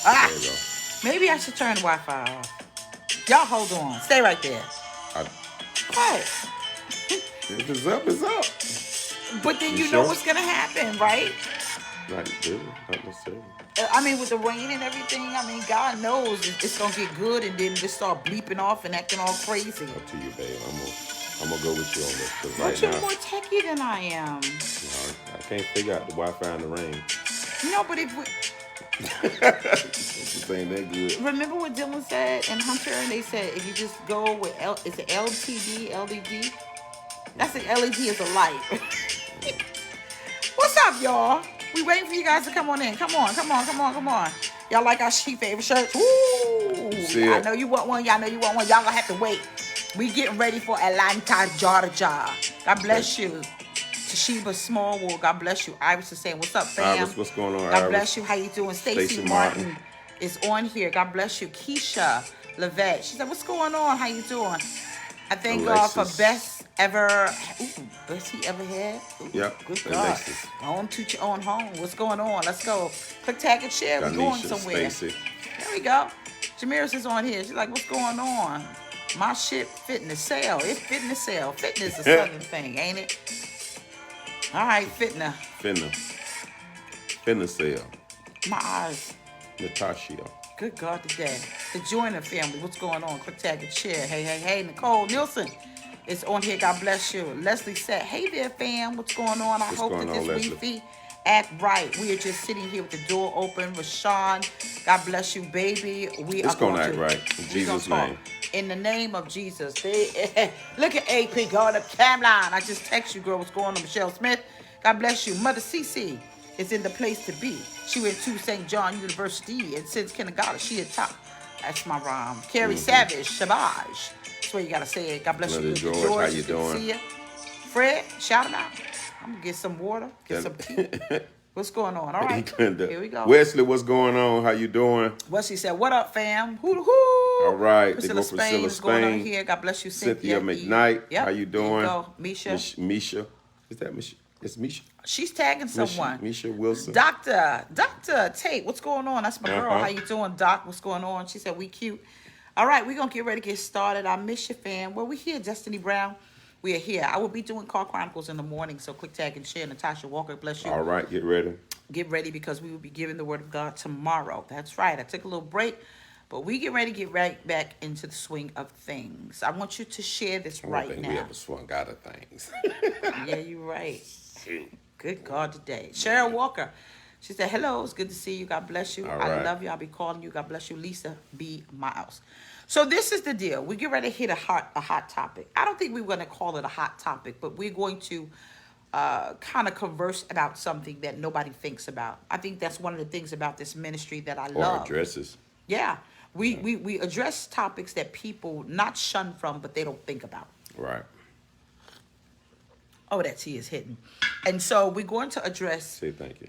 Ah, There you go. maybe I should turn the Wi-Fi off. Y'all hold on. Stay right there. I, Right. if it's up, it's up. But then You you know sure? what's gonna happen, right? Not really. Not necessarily. I mean, with the rain and everything, I mean, God knows it's gonna get good, and then just start bleeping off and acting all crazy. Up to you, babe. I'm gonna go with you on this because But right you're now, more techie than I am. you know, I can't figure out the Wi-Fi in the rain. No, but if we, This ain't that good. remember what Dylan said and Hunter, and they said if you just go with is it LTD, LED? That's an LED is a light. What's up, y'all? We waiting for you guys to come on in. Come on, come on, come on, come on. Y'all like our sheep favorite shirts? You Woo! see I it? know you want one. Y'all know you want one. Y'all gonna have to wait. We getting ready for Atlanta, Georgia. God Okay. bless you. Toshiba Smallwood. God bless you. Iris is saying, "What's up, fam?" Iris, what's going on, God Iris? bless you. How you doing? Stacy Stacy Martin. Martin is on here. God bless you. Keisha Levette. She said, "What's going on? How you doing?" I thank God for Alexis. best ever. Ooh, best he ever had. Ooh, Yep. good God. Alexis. Go on to your own home. What's going on? Let's go. Click, tag, and share. We're going Kanisha. somewhere. Stacy. There we go. Jamiris is on here. She's like, what's going on? My shit fitness sale. It's fitness sale. Fitness is a southern thing, ain't it? All right, fitness. Finna. Finna sale. My eyes. Natasha. Good God today. The Joiner family. What's going on? Click, tag, and share. Hey, hey, hey. Nicole Nielsen is on here. God bless you. Leslie said, hey there, fam. What's going on? I What's hope going that on, this Leslie? Wi-Fi act right. We are just sitting here with the door open. Rashawn, God bless you, baby. We It's are going gonna act to, right. In we going Jesus' to talk. name. In the name of Jesus. Look at AP going up timeline. I just text you, girl. What's going on? Michelle Smith. God bless you. Mother Cece is in the place to be. She went to St. John University, and since kindergarten, she had taught. That's my rhyme. Carrie Savage, Shabaj. That's where you gotta say it. God bless you. Mother Good to George, how George. you It's good to doing? see you. Fred, shout him out. I'm gonna get some water, get some tea. That- What's going on? All right, here we go. Wesley, what's going on? How you doing? Wesley said, "What up, fam? Hoo All hoo." right. They Priscilla go Spain Priscilla is going on Spain. here. God bless you, Cynthia Cynthia. McKnight. How Yep. you There you doing? go, Misha. Misha. Is that Misha? It's Misha. She's tagging someone. Misha Wilson. Doctor Tate, what's going on? That's my girl. How Uh-huh. you doing, Doc? What's going on? She said we cute. All right, we're gonna get ready to get started. I miss you, fam. Well, we here, Destiny Brown. We are here. I will be doing Car Chronicles in the morning, so click, tag, and share. Natasha Walker, bless you. All right, get ready. Get ready because we will be giving the word of God tomorrow. That's right. I took a little break, but we get ready to get right back into the swing of things. I want you to share this I don't right think we now. ever swung out of things. Yeah, you're right. Good God today. Cheryl Walker. She said, hello, it's good to see you. God bless you. All I right. love you. I'll be calling you. God bless you. Lisa B. Miles. So this is the deal. We get ready to hit a hot topic. I don't think we're going to call it a hot topic, but we're going to kind of converse about something that nobody thinks about. I think that's one of the things about this ministry that I Or love. addresses. Yeah. We address topics that people not shun from, but they don't think about. Right. Oh, that tea is hitting. And so we're going to address. Say thank you.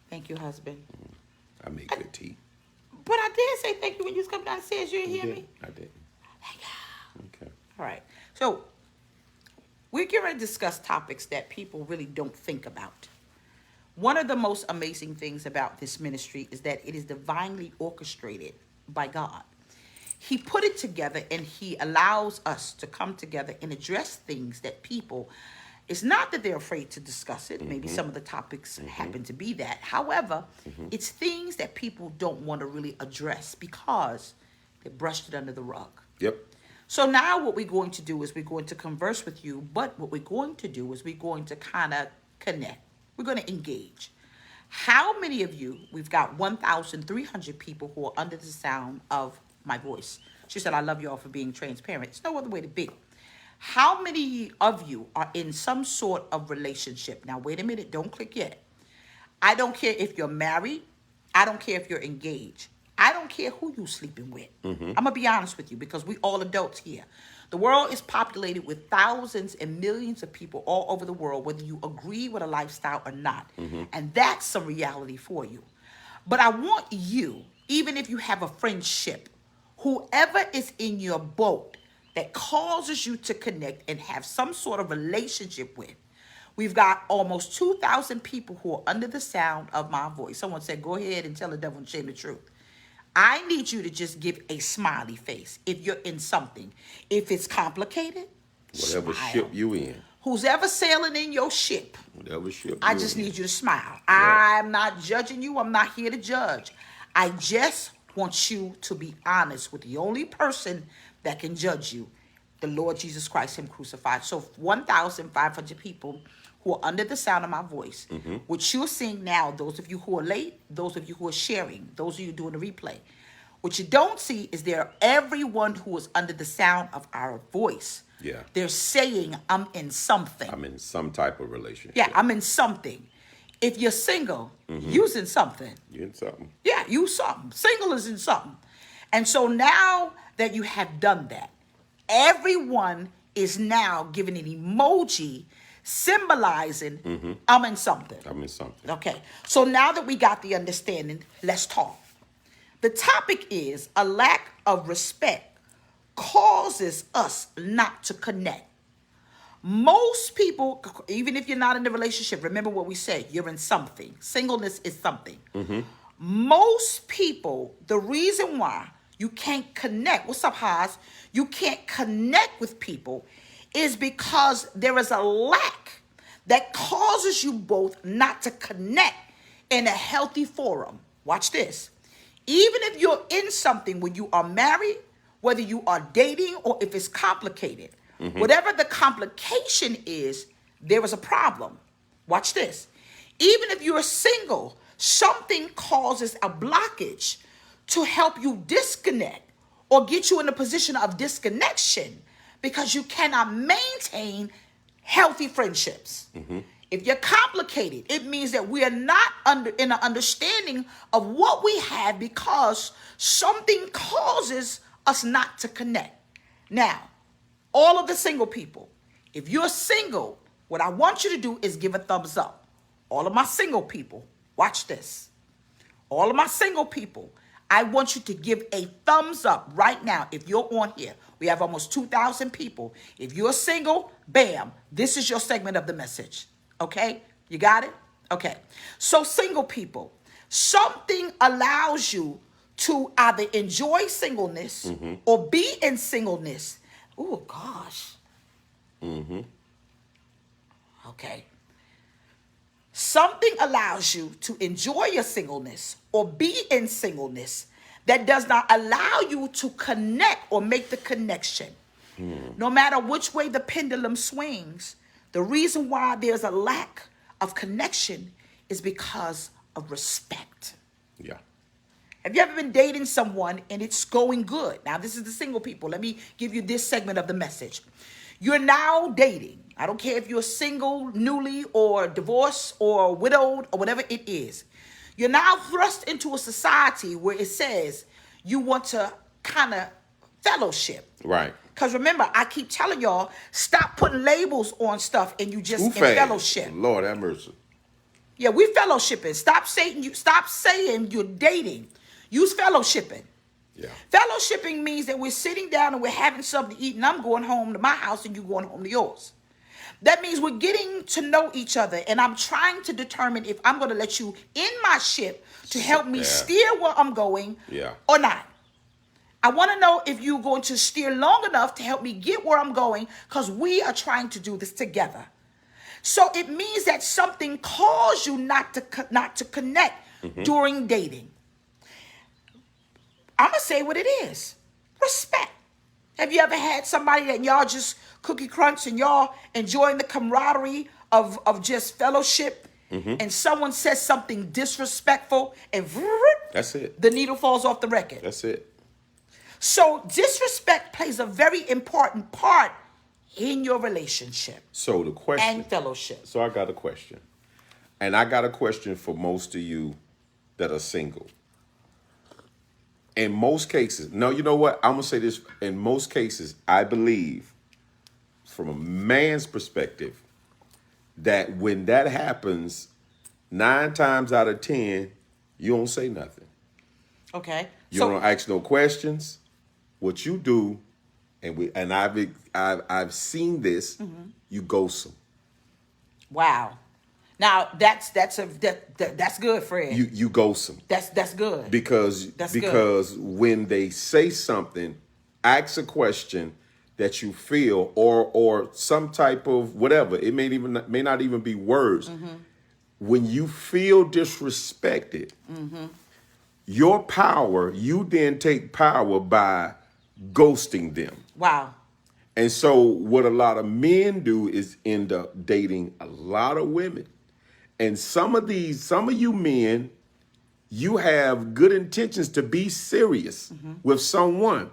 Thank you, husband. I make good tea. But I did say thank you when you was coming downstairs. You didn't You hear did? me? I did. Thank you. Okay. All right. So we're going to discuss topics that people really don't think about. One of the most amazing things about this ministry is that it is divinely orchestrated by God. He put it together and he allows us to come together and address things that people, it's not that they're afraid to discuss it. Maybe some of the topics happen to be that. However, it's things that people don't want to really address because they brushed it under the rug. Yep. So now what we're going to do is we're going to converse with you, but what we're going to do is we're going to kind of connect. We're going to engage. How many of you, we've got 1,300 people who are under the sound of my voice. She said, I love you all for being transparent. It's no other way to be. How many of you are in some sort of relationship? Now, wait a minute. Don't click yet. I don't care if you're married. I don't care if you're engaged. I don't care who you're sleeping with. I'm going to be honest with you because we all adults here. The world is populated with thousands and millions of people all over the world, whether you agree with a lifestyle or not. And that's a reality for you. But I want you, even if you have a friendship, whoever is in your boat that causes you to connect and have some sort of relationship with, we've got almost 2,000 people who are under the sound of my voice. Someone said, go ahead and tell the devil and shame the truth. I need you to just give a smiley face if you're in something. If it's complicated, Whatever smile. ship you in. Who's ever sailing in your ship, Whatever ship I you just in. need you to smile. Yeah. I'm not judging you. I'm not here to judge. I just want you to be honest with the only person that can judge you, the Lord Jesus Christ, him crucified. So 1,500 people who are under the sound of my voice, what you're seeing now, those of you who are late, those of you who are sharing, those of you doing the replay, what you don't see is there everyone who is under the sound of our voice. Yeah. They're saying, I'm in something. I'm in some type of relationship. Yeah, I'm in something. If you're single, you're in something. You in something. Yeah, you something. Single is in something. And so now that you have done that, everyone is now giving an emoji symbolizing I'm in something. I'm in something. Okay, so now that we got the understanding, let's talk. The topic is a lack of respect causes us not to connect. Most people, even if you're not in a relationship, remember what we said, you're in something. Singleness is something. Most people, the reason why you can't connect, what's up, Haas? You can't connect with people is because there is a lack that causes you both not to connect in a healthy forum. Watch this. Even if you're in something when you are married, whether you are dating or if it's complicated, whatever the complication is, there is a problem. Watch this. Even if you're single, something causes a blockage to help you disconnect or get you in a position of disconnection because you cannot maintain healthy friendships. If you're complicated, it means that we are not in an understanding of what we have because something causes us not to connect. Now, all of the single people, if you're single, what I want you to do is give a thumbs up. All of my single people, watch this. All of my single people, I want you to give a thumbs up right now if you're on here. We have almost 2,000 people. If you're single, bam, this is your segment of the message. Okay? You got it? Okay. So single people, something allows you to either enjoy singleness or be in singleness. Oh, gosh. Okay. Something allows you to enjoy your singleness or be in singleness that does not allow you to connect or make the connection. No matter which way the pendulum swings, the reason why there's a lack of connection is because of respect. Yeah. Have you ever been dating someone and it's going good? Now, this is the single people. Let me give you this segment of the message. You're now dating. I don't care if you're single, newly, or divorced, or widowed, or whatever it is. You're now thrust into a society where it says you want to kind of fellowship. Right. Because remember, I keep telling y'all, stop putting labels on stuff and you just in fellowship. Lord have mercy. Yeah, we fellowshipping. Stop saying you're dating. Use fellowshipping. Yeah. Fellowshipping means that we're sitting down and we're having something to eat and I'm going home to my house and you going home to yours. That means we're getting to know each other and I'm trying to determine if I'm going to let you in my ship to help me steer where I'm going or not. I want to know if you're going to steer long enough to help me get where I'm going because we are trying to do this together. So it means that something caused you not to connect during dating. I'm going to say what it is. Respect. Have you ever had somebody that y'all just cookie crunch and y'all enjoying the camaraderie of just fellowship and someone says something disrespectful and that's it. The needle falls off the record. That's it. So disrespect plays a very important part in your relationship. So the question and fellowship. So I got a question. And I got a question for most of you that are single. In most cases, no, you know what? I'm going to say this. In most cases, I believe, from a man's perspective, that when that happens, 9 times out of 10, you don't say nothing. Okay. You don't ask no questions. What you do, and I've seen this, you ghost them. Wow. Now that's good, Fred. You ghost them. That's good. Because when they say something, ask a question that you feel, or some type of whatever. It may not even be words. When you feel disrespected, your power, you then take power by ghosting them. Wow. And so what a lot of men do is end up dating a lot of women. And some of you men, you have good intentions to be serious with someone.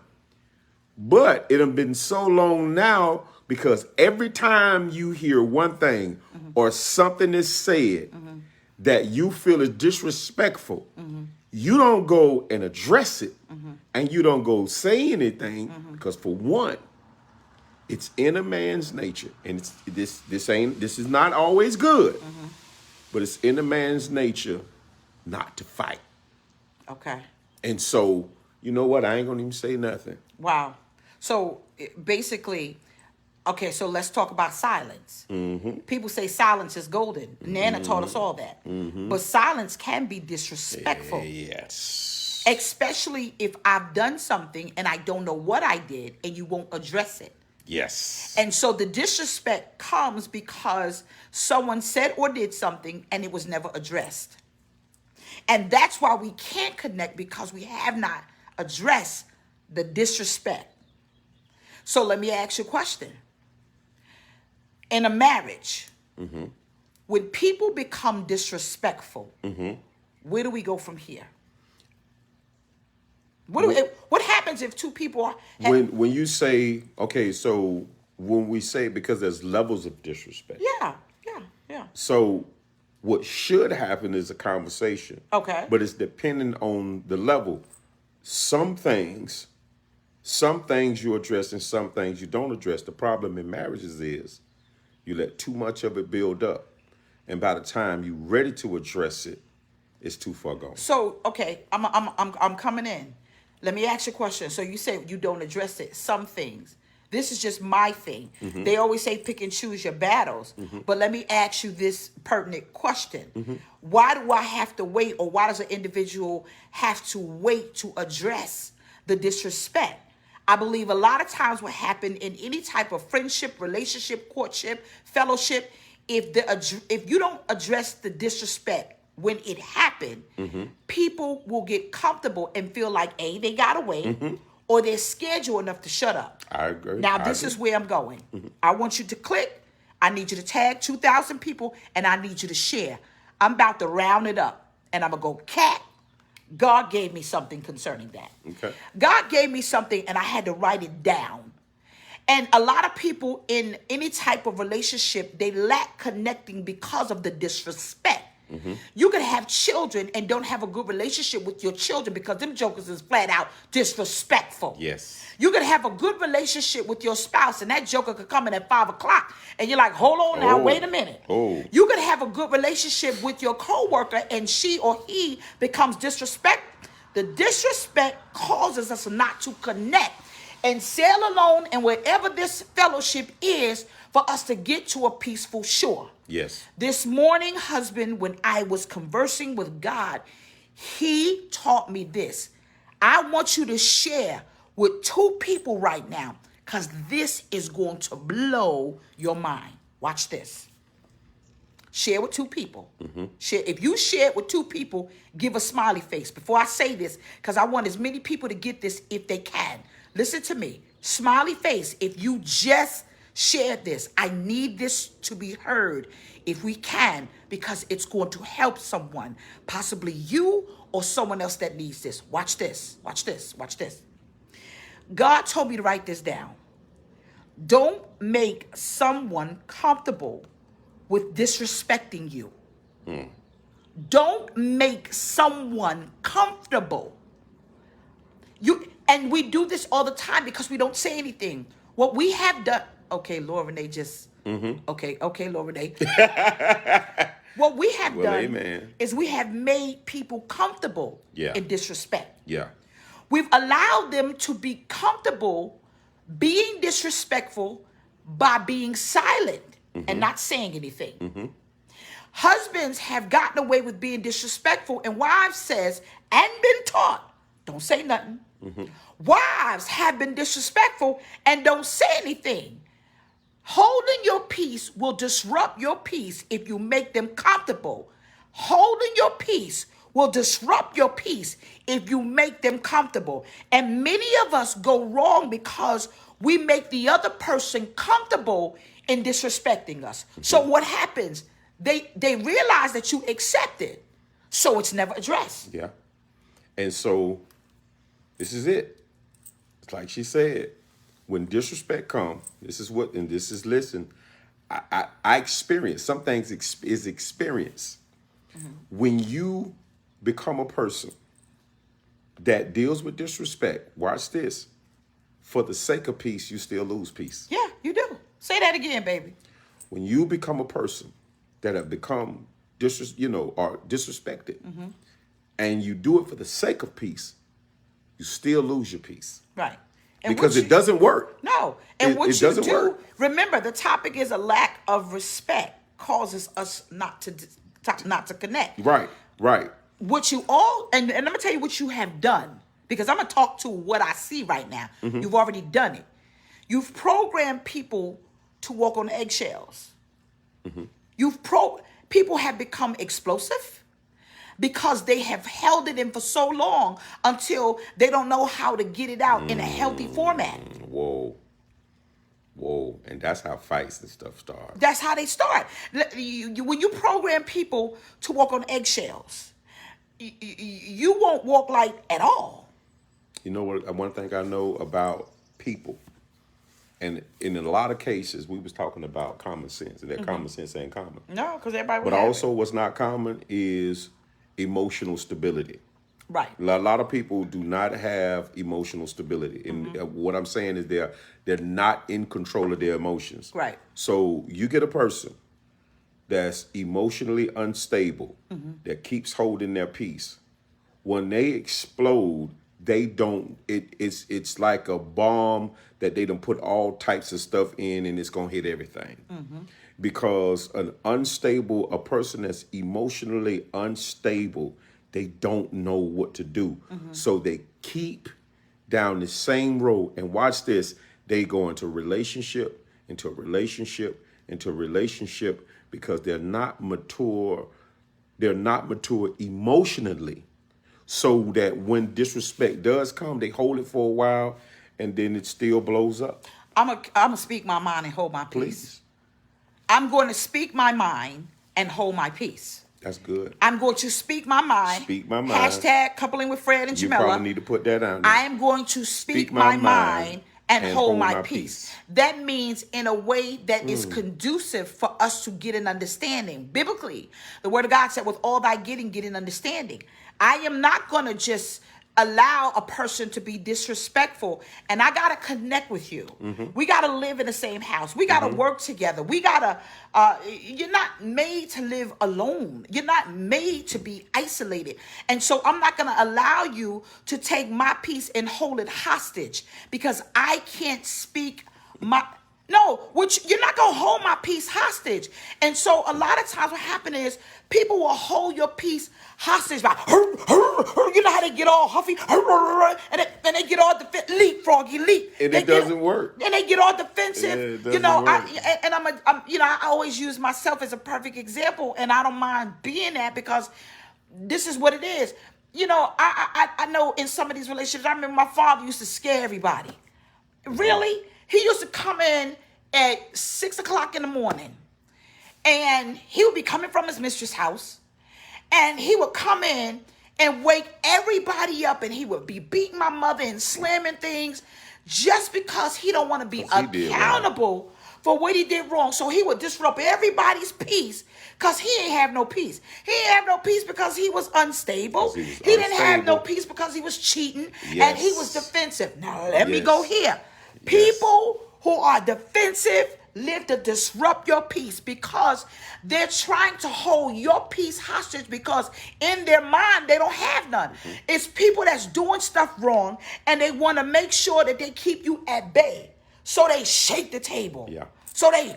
But it has been so long now, because every time you hear one thing or something is said that you feel is disrespectful, you don't go and address it, and you don't go say anything, because for one, it's in a man's nature, and this is not always good, but it's in a man's nature not to fight. Okay. And so, you know what? I ain't gonna even say nothing. Wow. So basically, okay, so let's talk about silence. People say silence is golden. Nana taught us all that. But silence can be disrespectful. Yes. Especially if I've done something and I don't know what I did and you won't address it. Yes. And so the disrespect comes because someone said or did something and it was never addressed. And that's why we can't connect, because we have not addressed the disrespect. So let me ask you a question. In a marriage, when people become disrespectful, where do we go from here? What happens if two people are... When you say, okay, so when we say, because there's levels of disrespect. Yeah. So what should happen is a conversation. Okay. But it's dependent on the level. Some things you address and some things you don't address. The problem in marriages is you let too much of it build up. And by the time you're ready to address it, it's too far gone. So, okay, I'm coming in. Let me ask you a question. So you say you don't address it. Some things. This is just my thing. They always say pick and choose your battles. But let me ask you this pertinent question. Why do I have to wait, or why does an individual have to wait to address the disrespect? I believe a lot of times what happened in any type of friendship, relationship, courtship, fellowship, if you don't address the disrespect when it happened, people will get comfortable and feel like, A, they got away, or they're scared you enough to shut up. I agree. Now, this is where I'm going. I want you to click. I need you to tag 2,000 people, and I need you to share. I'm about to round it up, and I'm going to go, Cat, God gave me something concerning that. Okay. God gave me something, and I had to write it down. And a lot of people in any type of relationship, they lack connecting because of the disrespect. You can have children and don't have a good relationship with your children because them jokers is flat out disrespectful. Yes. You can have a good relationship with your spouse and that joker could come in at 5 o'clock and you're like, hold on now, wait a minute. You can have a good relationship with your coworker and she or he becomes disrespectful. The disrespect causes us not to connect and sail alone and wherever this fellowship is for us to get to a peaceful shore. Yes. This morning, husband, when I was conversing with God, he taught me this. I want you to share with 2 people right now because this is going to blow your mind. Watch this. Share with 2 people. Share. If you share it with 2 people, give a smiley face. Before I say this, because I want as many people to get this if they can. Listen to me. Smiley face. If you just shared this, I need this to be heard if we can, because it's going to help someone, possibly you or someone else that needs this. Watch this. Watch this. Watch this. God told me to write this down. Don't make someone comfortable with disrespecting you. Don't make someone comfortable. And we do this all the time because we don't say anything. What we have done, okay, Laura Renee just, okay, Laura Renee. What we have done is we have made people comfortable in disrespect. Yeah. We've allowed them to be comfortable being disrespectful by being silent and not saying anything. Husbands have gotten away with being disrespectful, and wives says and been taught, don't say nothing. Wives have been disrespectful and don't say anything. Holding your peace will disrupt your peace if you make them comfortable. Holding your peace will disrupt your peace if you make them comfortable. And many of us go wrong because we make the other person comfortable in disrespecting us. So what happens? They realize that you accept it, so it's never addressed. Yeah. And so this is it. It's like she said, when disrespect comes, listen, I experience, some things is experience. When you become a person that deals with disrespect, watch this, for the sake of peace, you still lose peace. Yeah, you do. Say that again, baby. When you become a person that have become disrespected, and you do it for the sake of peace, you still lose your peace. Right. And because it doesn't work. No. And what it you doesn't do, work. remember, the topic is a lack of respect causes us not to connect. Right. What you all, and I'm going to tell you what you have done, because I'm going to talk to what I see right now. You've already done it. You've programmed people to walk on eggshells. People have become explosive because they have held it in for so long until they don't know how to get it out in a healthy format. Whoa. And that's how fights and stuff start. That's how they start. When you program people to walk on eggshells, you won't walk light at all. You know what? One thing I know about people, and in a lot of cases, we was talking about common sense, and that common sense ain't common. No, because everybody would But have also it. what's not common is emotional stability. Right. A lot of people do not have emotional stability. And what I'm saying is they're not in control of their emotions. Right. So you get a person that's emotionally unstable, that keeps holding their peace. When they explode, they don't, it's like a bomb that they done put all types of stuff in, and it's gonna hit everything. Because a person that's emotionally unstable, they don't know what to do. So they keep down the same road, and watch this, they go into relationship, because they're not mature emotionally. So that when disrespect does come, they hold it for a while, and then it still blows up. I'm gonna speak my mind and hold my peace. Please. I'm going to speak my mind and hold my peace. That's good. I'm going to speak my mind. Speak my mind. Hashtag coupling with Fred and You Jameliah. probably need to put that down there. I am going to speak my mind and hold my peace. That means in a way that is conducive for us to get an understanding. Biblically, the word of God said, with all thy getting, get an understanding. I am not going to just allow a person to be disrespectful, and I got to connect with you. We got to live in the same house. We got to work together. We got to, you're not made to live alone. You're not made to be isolated. And so I'm not going to allow you to take my peace and hold it hostage, because I can't speak you're not going to hold my peace hostage. And so a lot of times what happens is people will hold your peace hostage by, you know how they get all huffy, and they get all leap. And it doesn't work. And they get all defensive. Yeah, it doesn't work. I always use myself as a perfect example, and I don't mind being that, because this is what it is. I know in some of these relationships, I remember my father used to scare everybody. Really? He used to come in at 6 o'clock in the morning, and he would be coming from his mistress' house, and he would come in and wake everybody up, and he would be beating my mother and slamming things just because he don't want to be accountable for what he did wrong. So he would disrupt everybody's peace because he ain't have no peace. He ain't have no peace because he was unstable. He didn't have no peace because he was cheating, and he was defensive. Now let me go here. People who are defensive live to disrupt your peace because they're trying to hold your peace hostage, because in their mind they don't have none. It's people that's doing stuff wrong, and they want to make sure that they keep you at bay. So they shake the table. So they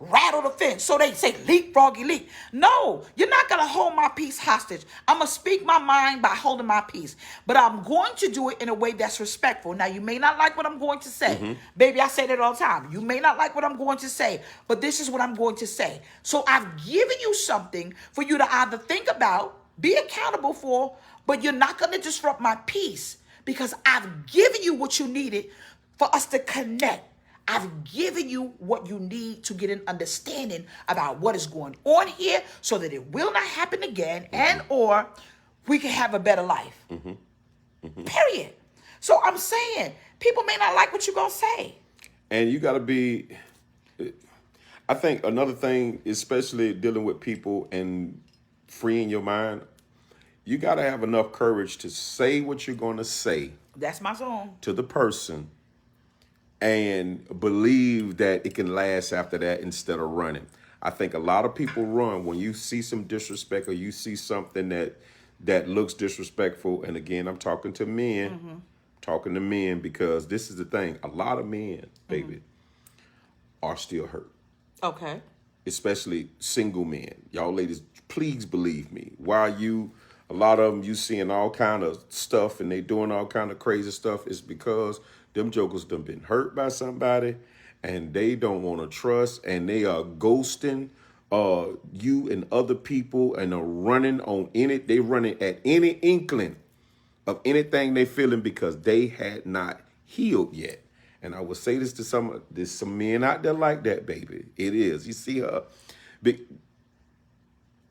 rattle the fence. So they say leap, froggy, leap. No, you're not gonna hold my peace hostage. I'm gonna speak my mind by holding my peace, but I'm going to do it in a way that's respectful. Now, you may not like what I'm going to say, baby. I say that all the time. You may not like what I'm going to say, but this is what I'm going to say. So I've given you something for you to either think about, be accountable for, but you're not gonna disrupt my peace because I've given you what you needed for us to connect. I've given you what you need to get an understanding about what is going on here so that it will not happen again and or we can have a better life. Period. So I'm saying people may not like what you're going to say. And you got to be, I think another thing, especially dealing with people and freeing your mind, you got to have enough courage to say what you're going to say. That's my zone. To the person, and believe that it can last after that instead of running. I think a lot of people run when you see some disrespect or you see something that looks disrespectful. And again, I'm talking to men, because this is the thing. A lot of men, baby, are still hurt. Okay. Especially single men. Y'all ladies, please believe me. While a lot of them, you seeing all kind of stuff and they doing all kind of crazy stuff, is because them jokers done been hurt by somebody and they don't want to trust, and they are ghosting you and other people and are running on they running at any inkling of anything they feeling because they had not healed yet. And I will say this to there's some men out there like that, baby. It is. You see her,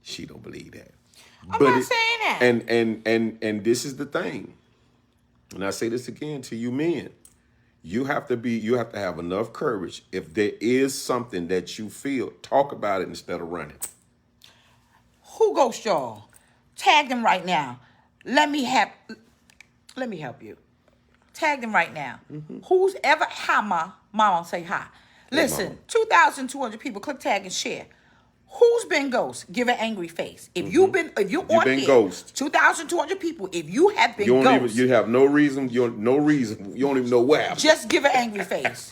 she don't believe that. I'm not saying that. And this is the thing. And I say this again to you men. You have to have enough courage. If there is something that you feel, talk about it instead of running. Who ghosts y'all? Tag them right now. Let me help you. Tag them right now. Who's ever hi, mama say hi. Listen, Mama. 2,200 people click tag and share. Who's been ghost? Give an angry face. If you've been ghost. 2,200 people. If you have been ghost, you have no reason. You don't even know what happened. Just give an angry face.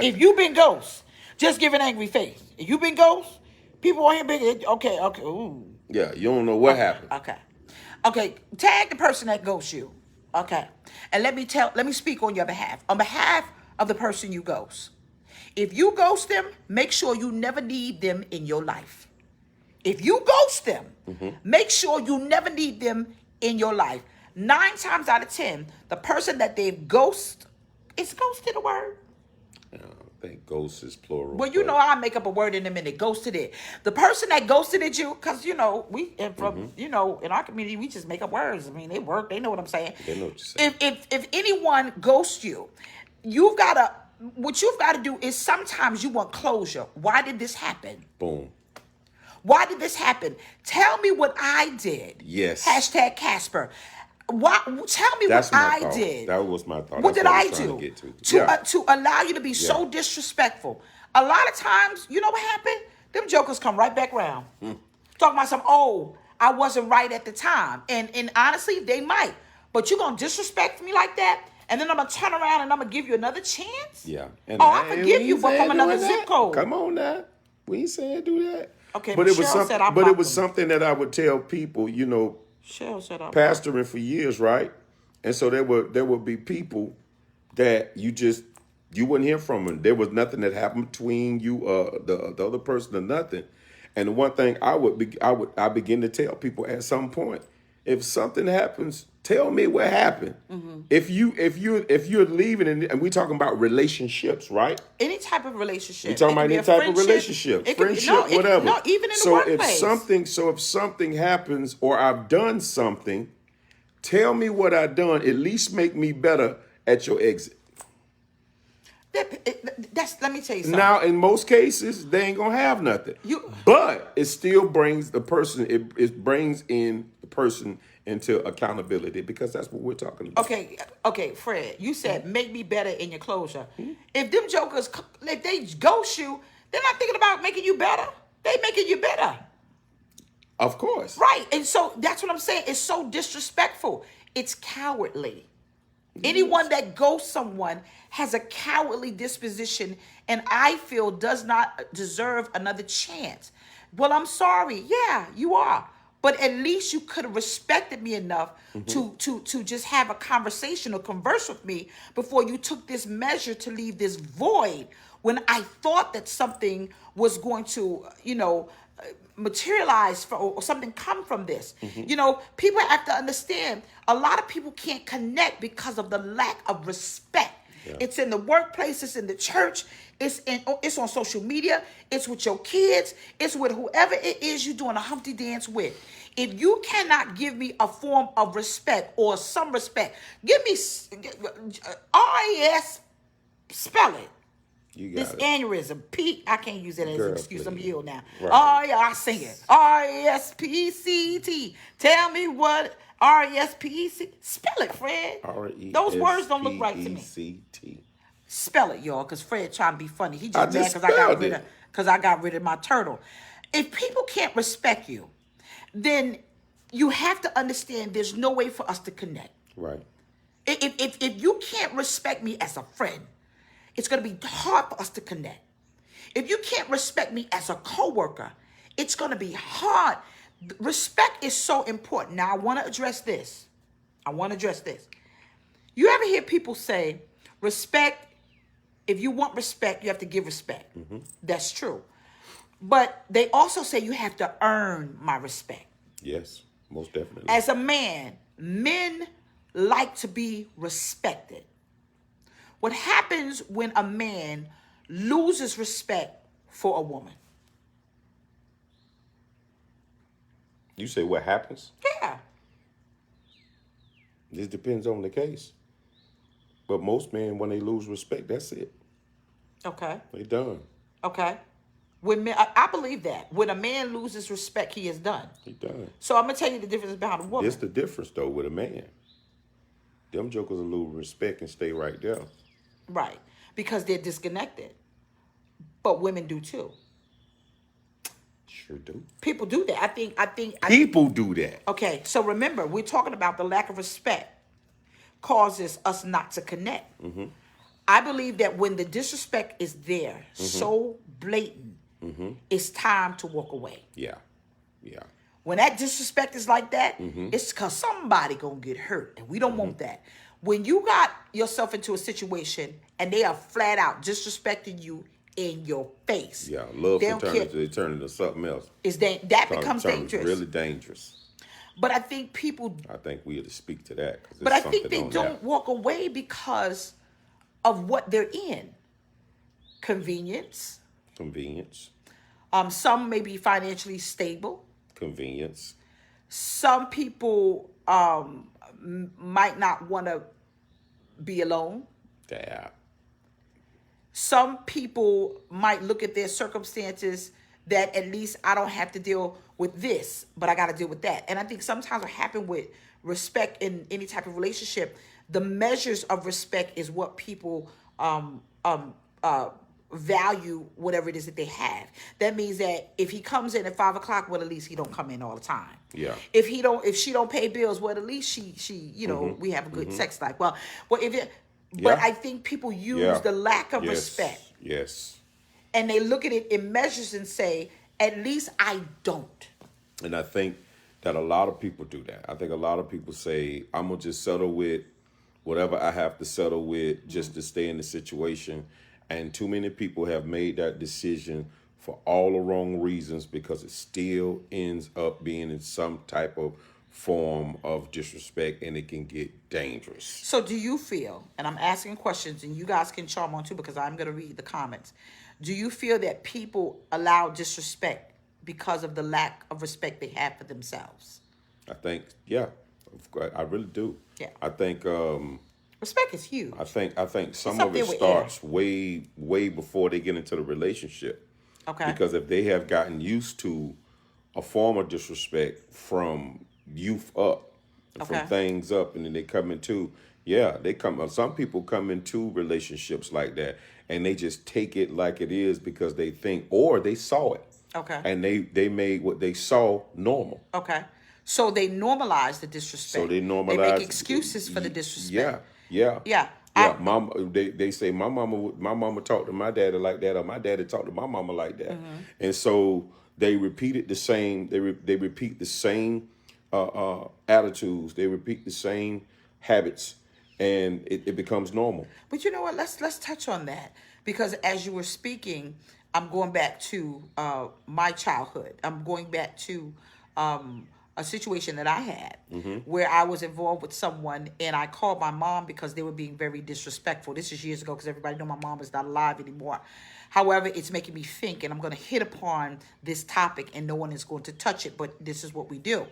If you've been ghost, just give an angry face. If you've been ghost, people on here big. Okay. Ooh. Yeah, you don't know what happened. Okay. Tag the person that ghosts you. Okay, and let me speak on your behalf. On behalf of the person you ghost. If you ghost them, make sure you never need them in your life. If you ghost them, make sure you never need them in your life. 9 times out of 10, the person that they've ghosted, is ghosted a word? I think ghost is plural. Well, I'll make up a word in a minute. Ghosted it. The person that ghosted it you, because, in our community, we just make up words. I mean, they work. They know what I'm saying. They know what you're saying. If anyone ghosts you, what you've got to do is sometimes you want closure. Why did this happen? Boom. Why did this happen? Tell me what I did. Yes. # Casper. Tell me what I did. That was my thought. What did I do to allow you to be so disrespectful? A lot of times, you know what happened? Them jokers come right back around. Talking about I wasn't right at the time. And honestly, they might. But you're going to disrespect me like that? And then I'm going to turn around and I'm going to give you another chance? Yeah. I forgive you, but from another zip code. Come on now. We ain't saying do that. Okay, but it was something that I would tell people, Shell said I pastoring for years, right? And so there would be people that you wouldn't hear from them. There was nothing that happened between you, the other person, or nothing. And the one thing I begin to tell people at some point, if something happens, tell me what happened. If you're leaving, and we're talking about relationships, right? Any type of relationship. We're talking about any type of relationship, friendship, whatever. No, even in the workplace. If something happens or I've done something, tell me what I've done. At least make me better at your exit. Let me tell you something. Now, in most cases, they ain't gonna have nothing. But it still brings the person. It brings in the person into accountability, because that's what we're talking about. Okay, Fred. You said make me better in your closure. If them jokers, if they ghost you, they're not thinking about making you better. They making you better. Of course. Right, and so that's what I'm saying. It's so disrespectful. It's cowardly. Anyone that ghosts someone has a cowardly disposition and I feel does not deserve another chance. Well, I'm sorry. Yeah, you are. But at least you could have respected me enough to just have a conversation or converse with me before you took this measure to leave this void when I thought that something was going to, materialize or something come from this. People have to understand a lot of people can't connect because of the lack of respect. Yeah. It's in the workplace, it's in the church, it's on social media, it's with your kids, it's with whoever it is you're doing a Humpty dance with. If you cannot give me a form of respect or some respect, give me RES, spell it. You got this it. Aneurysm. I can't use that as an excuse. Please. I'm healed now. Right. Oh, yeah, I sing it. RESPECT. Tell me what RESPECT. Spell it, Fred. RESPECT. Those words don't look right to me. Spell it, y'all, because Fred trying to be funny. He just mad because I got rid of my turtle. If people can't respect you, then you have to understand there's no way for us to connect. Right. If you can't respect me as a friend, it's going to be hard for us to connect. If you can't respect me as a coworker, it's going to be hard. Respect is so important. Now, I want to address this. You ever hear people say, respect, if you want respect, you have to give respect. Mm-hmm. That's true. But they also say you have to earn my respect. Yes, most definitely. As a man, men like to be respected. What happens when a man loses respect for a woman? You say what happens? Yeah. This depends on the case. But most men, when they lose respect, that's it. Okay. They done. Okay. When men, I believe that. When a man loses respect, he is done. He done. So I'm going to tell you the difference behind a woman. It's the difference, though, with a man. Them jokers will lose respect and stay right there. Right. Because they're disconnected. But women do too. Sure do. People do that. I think people do that. Okay, so remember, we're talking about the lack of respect causes us not to connect. Mm-hmm. I believe that when the disrespect is there, mm-hmm. so blatant, mm-hmm. it's time to walk away. Yeah. Yeah. When that disrespect is like that, mm-hmm. it's because somebody gonna get hurt, and we don't mm-hmm. want that. When you got yourself into a situation and they are flat out disrespecting you in your face. Yeah, love can turn into something else. That becomes dangerous. Really dangerous. But I think I think we have to speak to that. But I think they don't walk away because of what they're in. Convenience. Some may be financially stable. Convenience. Some people might not want to be alone. Yeah. Some people might look at their circumstances that at least I don't have to deal with this, but I got to deal with that. And I think sometimes what happens with respect in any type of relationship, the measures of respect is what people value whatever it is that they have. That means that if he comes in at 5:00, well, at least he don't come in all the time. Yeah. If she don't pay bills, well, at least she mm-hmm. we have a good mm-hmm. sex life. But I think people use the lack of respect. Yes. And they look at it in measures and say, at least I don't. And I think that a lot of people do that. I think a lot of people say, I'm going to just settle with whatever I have to settle with just to stay in the situation. And too many people have made that decision for all the wrong reasons because it still ends up being in some type of form of disrespect, and it can get dangerous. So do you feel, and I'm asking questions, and you guys can chime on too because I'm going to read the comments. Do you feel that people allow disrespect because of the lack of respect they have for themselves? I think, yeah, I really do. Yeah. I think respect is huge. I think some of it starts way before they get into the relationship. Okay. Because if they have gotten used to a form of disrespect from youth up, from things up, and then they come into, some people come into relationships like that, and they just take it like it is because they think, or they saw it. Okay. And they made what they saw normal. Okay. So they normalize the disrespect. They make excuses for the disrespect. Yeah. Yeah. Yeah. Yeah, they say my mama talked to my daddy like that, or my daddy talked to my mama like that, and so they repeated the same. They repeat the same attitudes. They repeat the same habits, and it becomes normal. But you know what? Let's touch on that, because as you were speaking, I'm going back to my childhood. I'm going back to a situation that I had where I was involved with someone, and I called my mom because they were being very disrespectful. This is years ago, because everybody know my mom is not alive anymore. However, it's making me think, and I'm going to hit upon this topic, and no one is going to touch it, but this is what we do.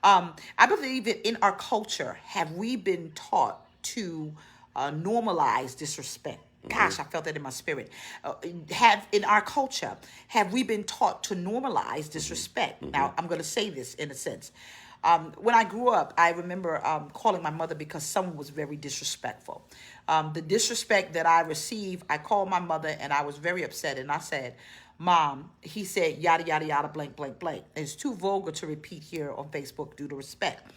I believe that in our culture, have we been taught to normalize disrespect? Gosh, I felt that in my spirit. Have in our culture, have we been taught to normalize disrespect? Now, I'm going to say this in a sense. When I grew up, I remember calling my mother because someone was very disrespectful. The disrespect that I received, I called my mother and I was very upset. And I said, Mom, he said, yada, yada, yada, blank, blank, blank. It's too vulgar to repeat here on Facebook due to respect.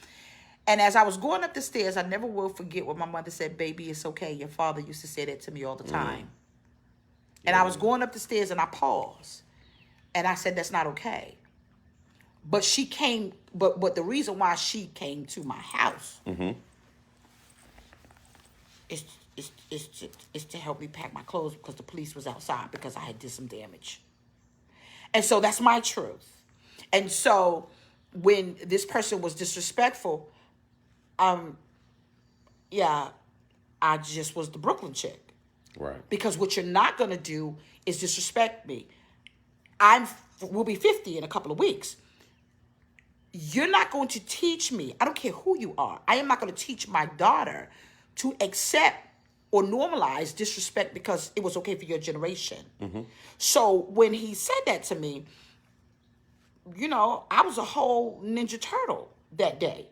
And as I was going up the stairs, I never will forget what my mother said, baby, it's okay. Your father used to say that to me all the time. And I was going up the stairs and I paused. And I said, that's not okay. But she came, but the reason why she came to my house is to help me pack my clothes, because the police was outside because I had did some damage. And so that's my truth. And so when this person was disrespectful, yeah, I just was the Brooklyn chick. Right. Because what you're not going to do is disrespect me. We'll be 50 in a couple of weeks. You're not going to teach me. I don't care who you are. I am not going to teach my daughter to accept or normalize disrespect because it was okay for your generation. So when he said that to me, you know, I was a whole Ninja Turtle that day.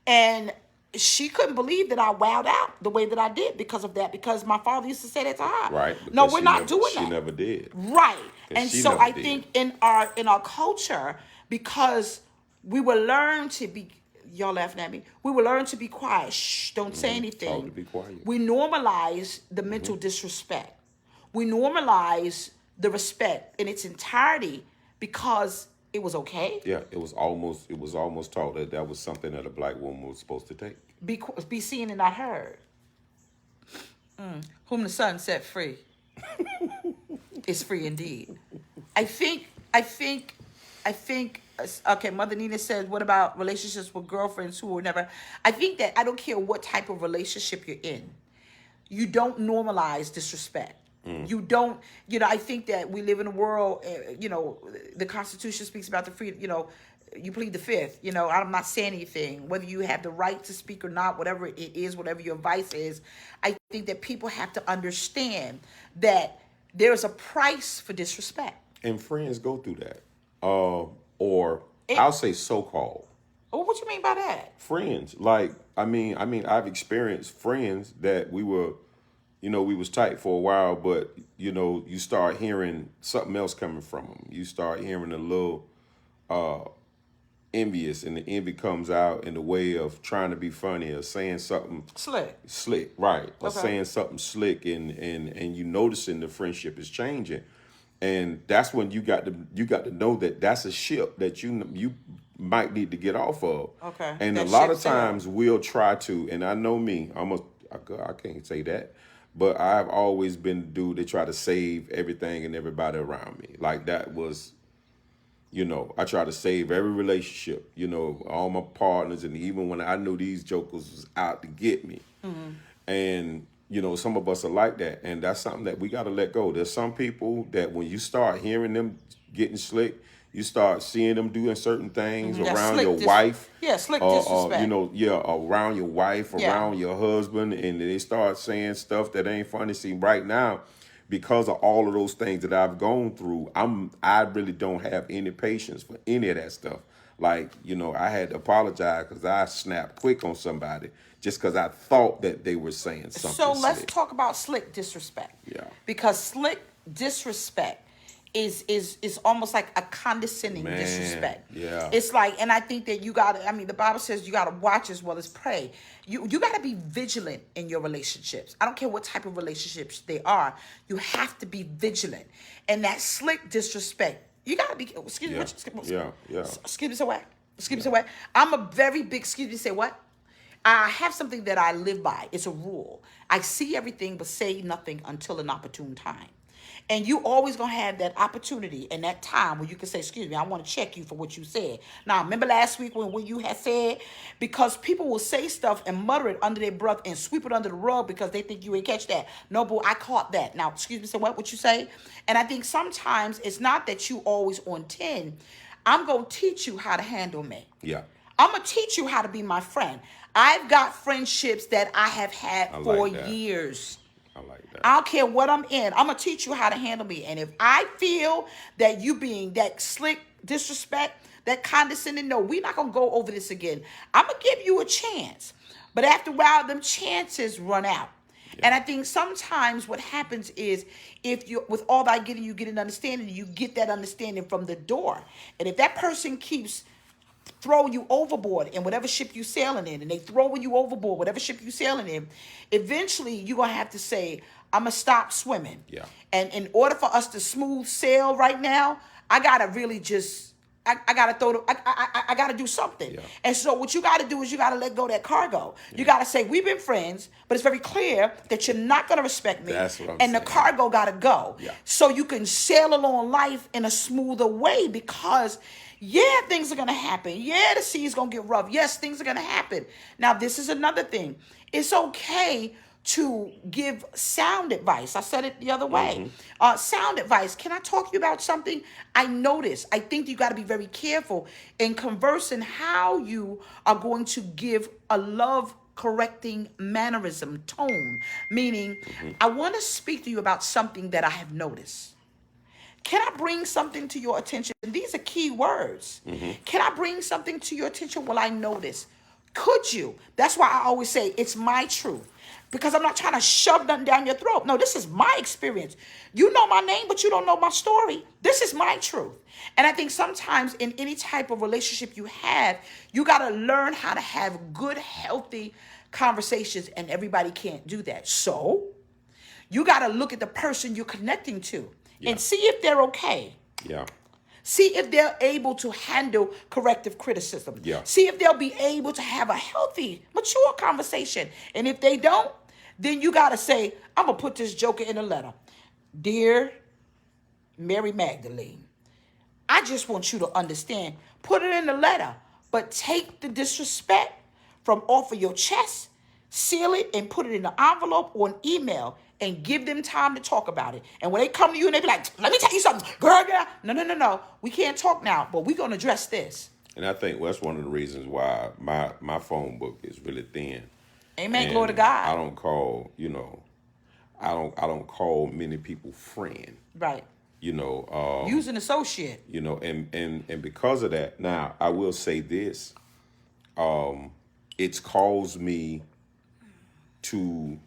And she couldn't believe that I wowed out the way that I did because of that, because my father used to say that to her. Right. No, we're not doing that. She never did. Right. And she so never I did. think in our culture, because we were learned to be, y'all laughing at me, we were learned to be quiet. Shh, don't say anything. Told to be quiet. We normalize the mental disrespect. We normalize the respect in its entirety because it was okay. Yeah, it was almost taught that was something that a black woman was supposed to take. Be seen and not heard. Whom the Son set free is free indeed. I think. Okay, Mother Nina says, what about relationships with girlfriends who were never? I think that I don't care what type of relationship you're in, you don't normalize disrespect. You don't, I think that we live in a world, the Constitution speaks about the freedom, you plead the fifth, I'm not saying anything, whether you have the right to speak or not, whatever it is, whatever your advice is. I think that people have to understand that there's a price for disrespect. And friends go through that. I'll say so-called. Oh, what you mean by that? Friends. Like, I mean, I've experienced friends that we were, we was tight for a while, but, you start hearing something else coming from them. You start hearing a little envious, and the envy comes out in the way of trying to be funny or saying something slick, right? Or saying something slick, and you noticing the friendship is changing. And that's when you got to know that that's a ship that you might need to get off of. Okay. And that a lot of times we'll try to, and I know me, I can't say that, but I've always been the dude that try to save everything and everybody around me. Like that was, I try to save every relationship, all my partners, and even when I knew these jokers was out to get me. And some of us are like that, and that's something that we got to let go. There's some people that when you start hearing them getting slick, you start seeing them doing certain things around your wife. Slick disrespect. Around your wife, around your husband, and they start saying stuff that ain't funny. See, right now, because of all of those things that I've gone through, I really don't have any patience for any of that stuff. Like, I had to apologize because I snapped quick on somebody just because I thought that they were saying something So let's slick. talk about slick disrespect. Yeah. Because slick disrespect is almost like a condescending Man, disrespect. yeah. It's like, and I think that you got to, I mean, the Bible says you got to watch as well as pray. You got to be vigilant in your relationships. I don't care what type of relationships they are. You have to be vigilant. And that slick disrespect, you got to be, excuse me, Yeah. Yeah. excuse me, say what? Excuse me, say what? I'm a very big, excuse me, say what? I have something that I live by. It's a rule. I see everything but say nothing until an opportune time. And you always going to have that opportunity and that time where you can say, excuse me, I want to check you for what you said. Now, remember last week when you had said, because people will say stuff and mutter it under their breath and sweep it under the rug because they think you ain't catch that. No, boy, I caught that. Now, excuse me, say what you say? And I think sometimes it's not that you always on 10. I'm going to teach you how to handle me. Yeah. I'm going to teach you how to be my friend. I've got friendships that I have had for years. I like that. I don't care what I'm in. I'm going to teach you how to handle me. And if I feel that you being that slick disrespect, that condescending, no, we're not going to go over this again. I'm going to give you a chance. But after a while, them chances run out. Yeah. And I think sometimes what happens is if you, with all that getting, you get an understanding, you get that understanding from the door. And if that person keeps throw you overboard in whatever ship you sailing in, and they throwing you overboard, whatever ship you sailing in, eventually you're going to have to say, I'm going to stop swimming. Yeah. And in order for us to smooth sail right now, I got to really just, I got to throw, I got to do something. Yeah. And so what you got to do is you got to let go of that cargo. Yeah. You got to say, we've been friends, but it's very clear that you're not going to respect me. That's what I'm and saying. The cargo got to go. Yeah. So you can sail along life in a smoother way because yeah, things are going to happen. Yeah, the sea's going to get rough. Yes, things are going to happen. Now, this is another thing. It's okay to give sound advice. I said it the other way. Sound advice. Can I talk to you about something? I think you got to be very careful in conversing how you are going to give a love correcting mannerism tone. Meaning, I want to speak to you about something that I have noticed. Can I bring something to your attention? These are key words. Can I bring something to your attention? Well, I notice. Could you? That's why I always say it's my truth. Because I'm not trying to shove nothing down your throat. No, this is my experience. You know my name, but you don't know my story. This is my truth. And I think sometimes in any type of relationship you have, you got to learn how to have good, healthy conversations, and everybody can't do that. So you got to look at the person you're connecting to. Yeah. And see if they're okay. Yeah. See if they're able to handle corrective criticism. Yeah. See if they'll be able to have a healthy, mature conversation. And if they don't, then you got to say, I'm going to put this joker in a letter. Dear Mary Magdalene, I just want you to understand. Put it in the letter. But take the disrespect from off of your chest, seal it, and put it in an envelope or an email. And give them time to talk about it. And when they come to you and they be like, let me tell you something, girl. No. We can't talk now, but we're going to address this. And I think that's one of the reasons why my phone book is really thin. Amen. And glory to God. I don't call, I don't call many people friend. Right. Use an associate. And because of that, now I will say this. It's caused me to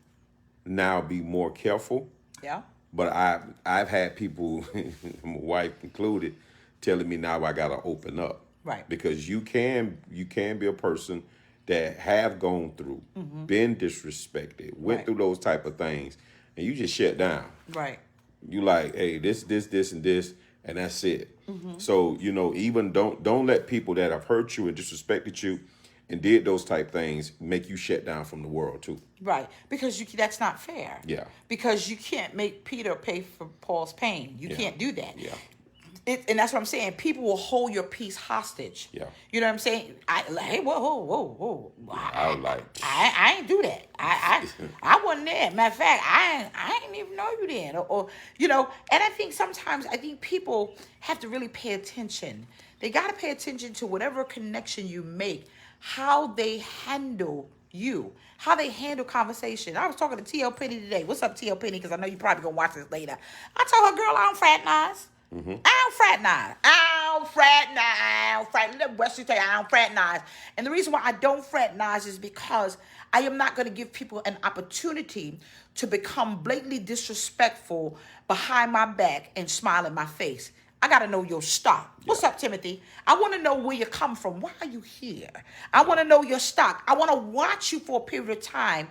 now be more careful. Yeah. But I've had people, my wife included, telling me now I gotta open up. Right. Because you can be a person that have gone through, been disrespected, went through those type of things, and you just shut down. Right. You like, hey, this, and this, and that's it. So, even don't let people that have hurt you and disrespected you and did those type things make you shut down from the world too. Right, because that's not fair. Yeah. Because you can't make Peter pay for Paul's pain. You can't do that. Yeah. And that's what I'm saying. People will hold your peace hostage. Yeah. You know what I'm saying? Hey, whoa. I ain't do that. I wasn't there. Matter of fact, I didn't even know you then. Or and I think sometimes people have to really pay attention. They got to pay attention to whatever connection you make, how they handle you, how they handle conversation. I was talking to T.L. Penny today. What's up, T.L. Penny? Because I know you probably going to watch this later. I told her, girl, I don't fraternize. I don't fraternize. Let Wesley tell you, I don't fraternize. And the reason why I don't fraternize is because I am not going to give people an opportunity to become blatantly disrespectful behind my back and smile in my face. I got to know your stock. What's up, Timothy? I want to know where you come from. Why are you here? I want to know your stock. I want to watch you for a period of time,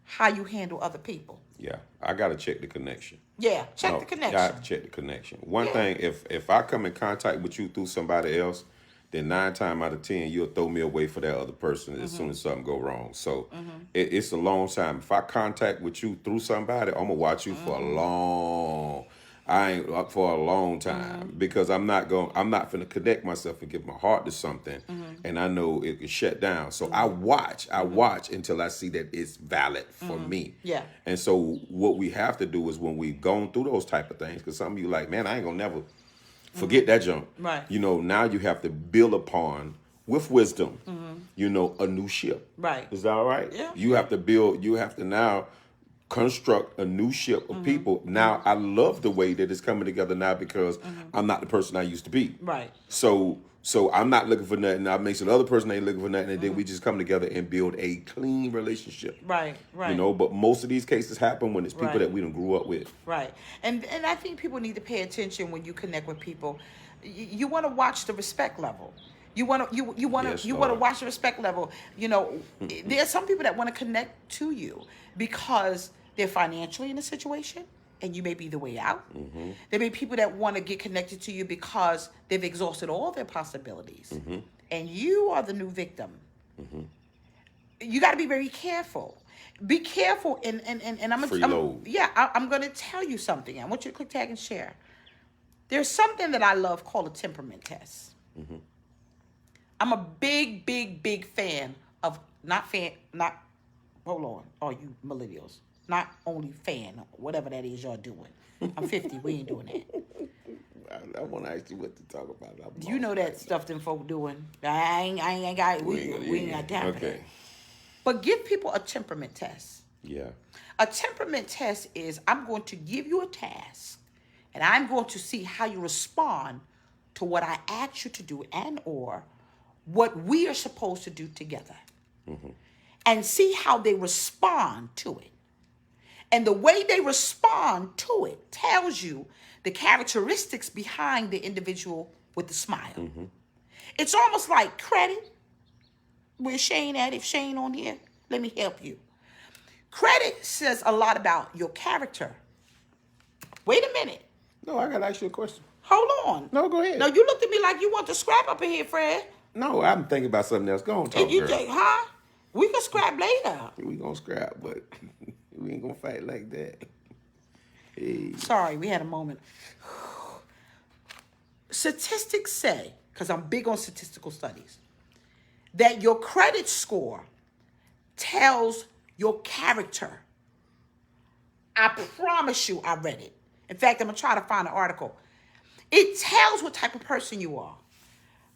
how you handle other people. Yeah, I got to check the connection. Yeah, check the connection. I have to check the connection. One thing, if I come in contact with you through somebody else, then 9 times out of 10, you'll throw me away for that other person as soon as something go wrong. So it's a long time. If I contact with you through somebody, I'm gonna watch you for a long. I ain't up for a long time because I'm not finna connect myself and give my heart to something, and I know it can shut down. So I watch until I see that it's valid for me. Yeah. And so what we have to do is when we've gone through those type of things, because some of you like, man, I ain't gonna never forget that jump. Right. You know, now you have to build upon with wisdom, you know, a new ship. Right. Is that all right? Yeah. You have to now construct a new ship of people. Now I love the way that it's coming together now because I'm not the person I used to be. Right. So I'm not looking for nothing. I make sure the other person ain't looking for nothing, and then we just come together and build a clean relationship. Right. You know, but most of these cases happen when it's people that we done grew up with. Right. And I think people need to pay attention when you connect with people. You want to watch the respect level. You want to watch the respect level. You know, there are some people that want to connect to you because they're financially in a situation and you may be the way out. There may be people that want to get connected to you because they've exhausted all their possibilities and you are the new victim. You got to be very careful. Be careful and I'm going to tell you something. I want you to click tag and share. There's something that I love called a temperament test. I'm a big fan of hold on, all you millennials. Not only fan, whatever that is y'all doing. I'm 50, we ain't doing that. I want to ask you what to talk about. You know that stuff them folk doing. I ain't got, we ain't got time for that. But give people a temperament test. Yeah. A temperament test is I'm going to give you a task and I'm going to see how you respond to what I ask you to do and or what we are supposed to do together. And see how they respond to it. And the way they respond to it tells you the characteristics behind the individual with the smile. It's almost like credit. Where's Shane at? If Shane on here, let me help you. Credit says a lot about your character. Wait a minute. No, I got to ask you a question. Hold on. No, go ahead. No, you looked at me like you want to scrap up in here, Fred. No, I'm thinking about something else. Go on, talk, And you girl. think, huh? We can scrap later. We gonna scrap, but we ain't gonna fight like that. Hey. Sorry, we had a moment. Statistics say, because I'm big on statistical studies, that your credit score tells your character. I promise you I read it. In fact, I'm going to try to find an article. It tells what type of person you are.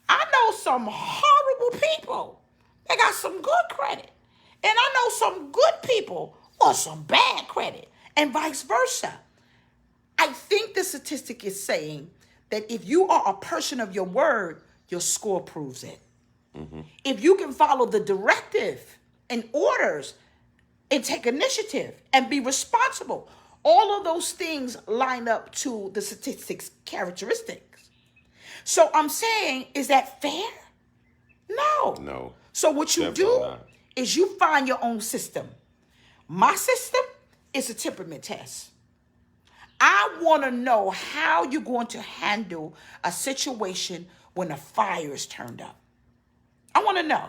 I know some horrible people that got some good credit. And I know some good people or some bad credit. And vice versa. I think the statistic is saying that if you are a person of your word, your score proves it. If you can follow the directive and orders and take initiative and be responsible, all of those things line up to the statistics characteristics. So I'm saying, is that fair? No. No. So what you Definitely do not. is you find your own system. My system is a temperament test. I want to know how you're going to handle a situation when a fire is turned up. I want to know.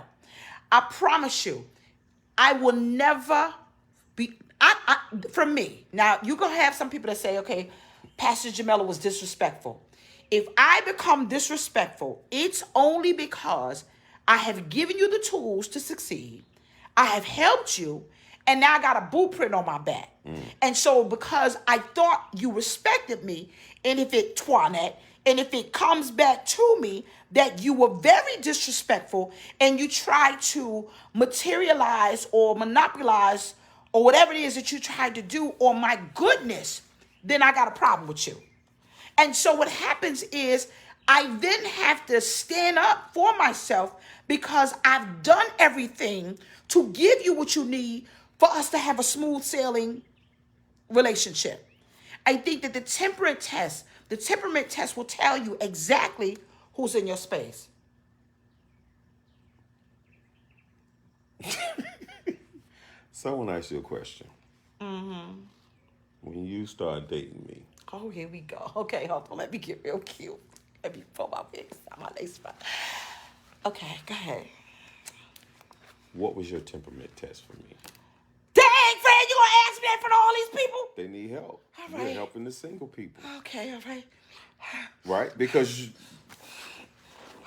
I promise you, I will never be, from me. Now, you're going to have some people that say, okay, Pastor Jameliah was disrespectful. If I become disrespectful, it's only because I have given you the tools to succeed. I have helped you, and now I got a blueprint on my back. And so because I thought you respected me, and if it comes back to me that you were very disrespectful and you try to materialize or monopolize or whatever it is that you tried to do, or my goodness, then I got a problem with you. And so what happens is I then have to stand up for myself because I've done everything to give you what you need for us to have a smooth sailing relationship. I think that the temperament test will tell you exactly who's in your space. So I want to ask you a question. Mm-hmm. When you start dating me, Oh, here we go. Okay, hold on. Let me get real cute. Let me pull my wigs out my lace front. Okay, go ahead. what was your temperament test for me? Dang, Fred, you gonna ask me that in front of all these people? They need help. All You're right. helping the single people, Okay, all right. right? Because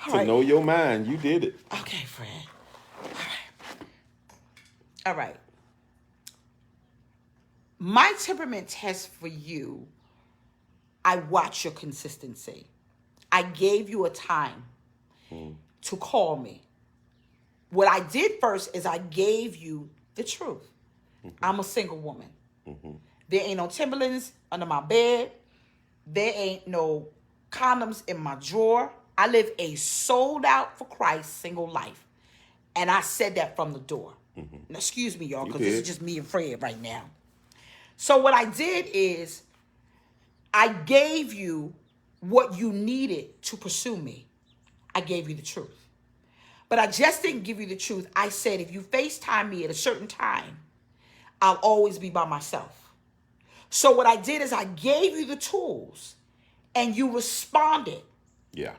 All to right. know your mind, you did it. Okay, Fred. All right. All right. My temperament test for you, I watch your consistency. I gave you a time to call me. What I did first is I gave you the truth. I'm a single woman. There ain't no Timberlands under my bed. There ain't no condoms in my drawer. I live a sold out for Christ single life. And I said that from the door. Now, excuse me, y'all, because this is just me and Fred right now. So what I did is I gave you what you needed to pursue me. I gave you the truth. But I just didn't give you the truth. I said, if you FaceTime me at a certain time, I'll always be by myself. So what I did is I gave you the tools and you responded. Yeah.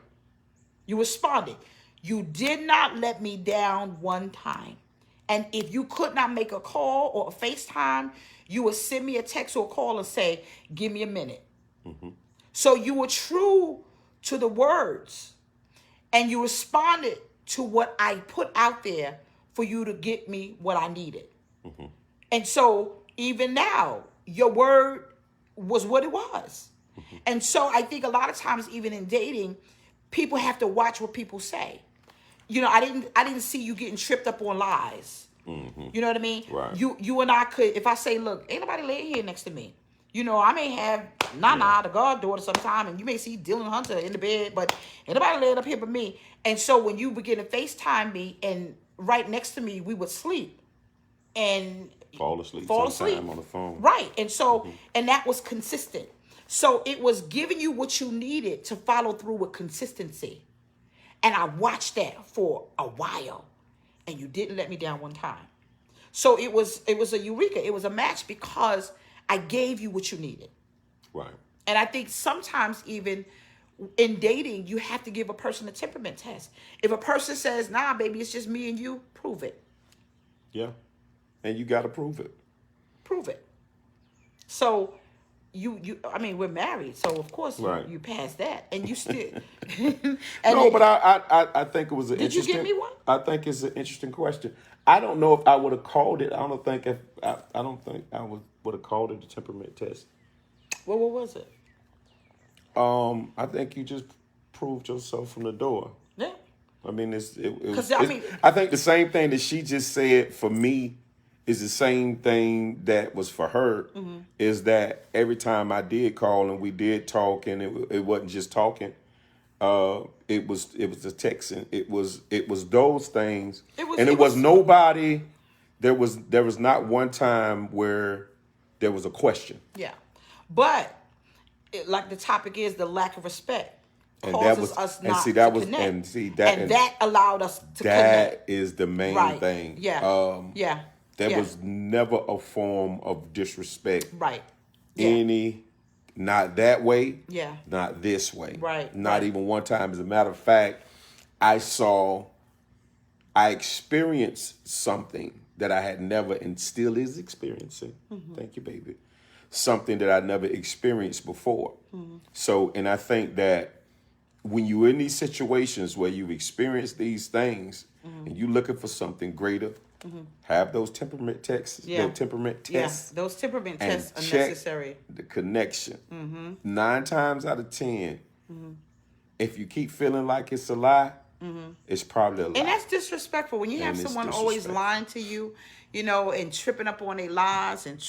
You responded. You did not let me down one time. And if you could not make a call or a FaceTime, you would send me a text or a call and say, give me a minute. So you were true to the words and you responded to what I put out there for you to get me what I needed. And so even now, your word was what it was. And so I think a lot of times, even in dating, people have to watch what people say. You know, I didn't see you getting tripped up on lies. You know what I mean? Right. You and I could, if I say, look, ain't nobody laying here next to me. You know, I may have Nana, the goddaughter, sometime, and you may see Dylan Hunter in the bed, but ain't nobody laying up here but me. And so when you begin to FaceTime me, and right next to me, we would sleep and Fall asleep sometime on the phone. Right. And so, and that was consistent. So it was giving you what you needed to follow through with consistency. And I watched that for a while, and you didn't let me down one time. So it was a eureka. It was a match because I gave you what you needed. Right. And I think sometimes even in dating, you have to give a person a temperament test. If a person says, nah, baby, it's just me and you, prove it. Yeah. And you got to prove it. Prove it. So I mean, we're married, so of course Right. you passed that, and you still. But I think it was an Did you interesting. give me one? I think it's an interesting question. I don't know if I would have called it. I don't think I would have called it a temperament test. Well, what was it? I think you just proved yourself from the door. Yeah. I mean, I I think the same thing that she just said for me is the same thing that was for her. Is that every time I did call and we did talk, and it wasn't just talking. It was the texting. It was those things, and it was nobody. There was not one time where there was a question. Yeah, but like the topic is the lack of respect And causes that was, us and not see, that to was, connect, and see that, and that allowed us to connect. That is the main thing. Yeah, There was never a form of disrespect. Right. Yeah. Not that way. Yeah. Not this way. Right. Not even one time. As a matter of fact, I experienced something that I had never and still is experiencing. Thank you, baby. Something that I never experienced before. So, and I think that when you're in these situations where you've experienced these things and you're looking for something greater, have those temperament tests. Yeah. Those temperament tests. Yeah, those temperament tests are check necessary. The connection. 9 times out of 10, if you keep feeling like it's a lie, it's probably a lie. And that's disrespectful when you have someone always lying to you, you know, and tripping up on their lies and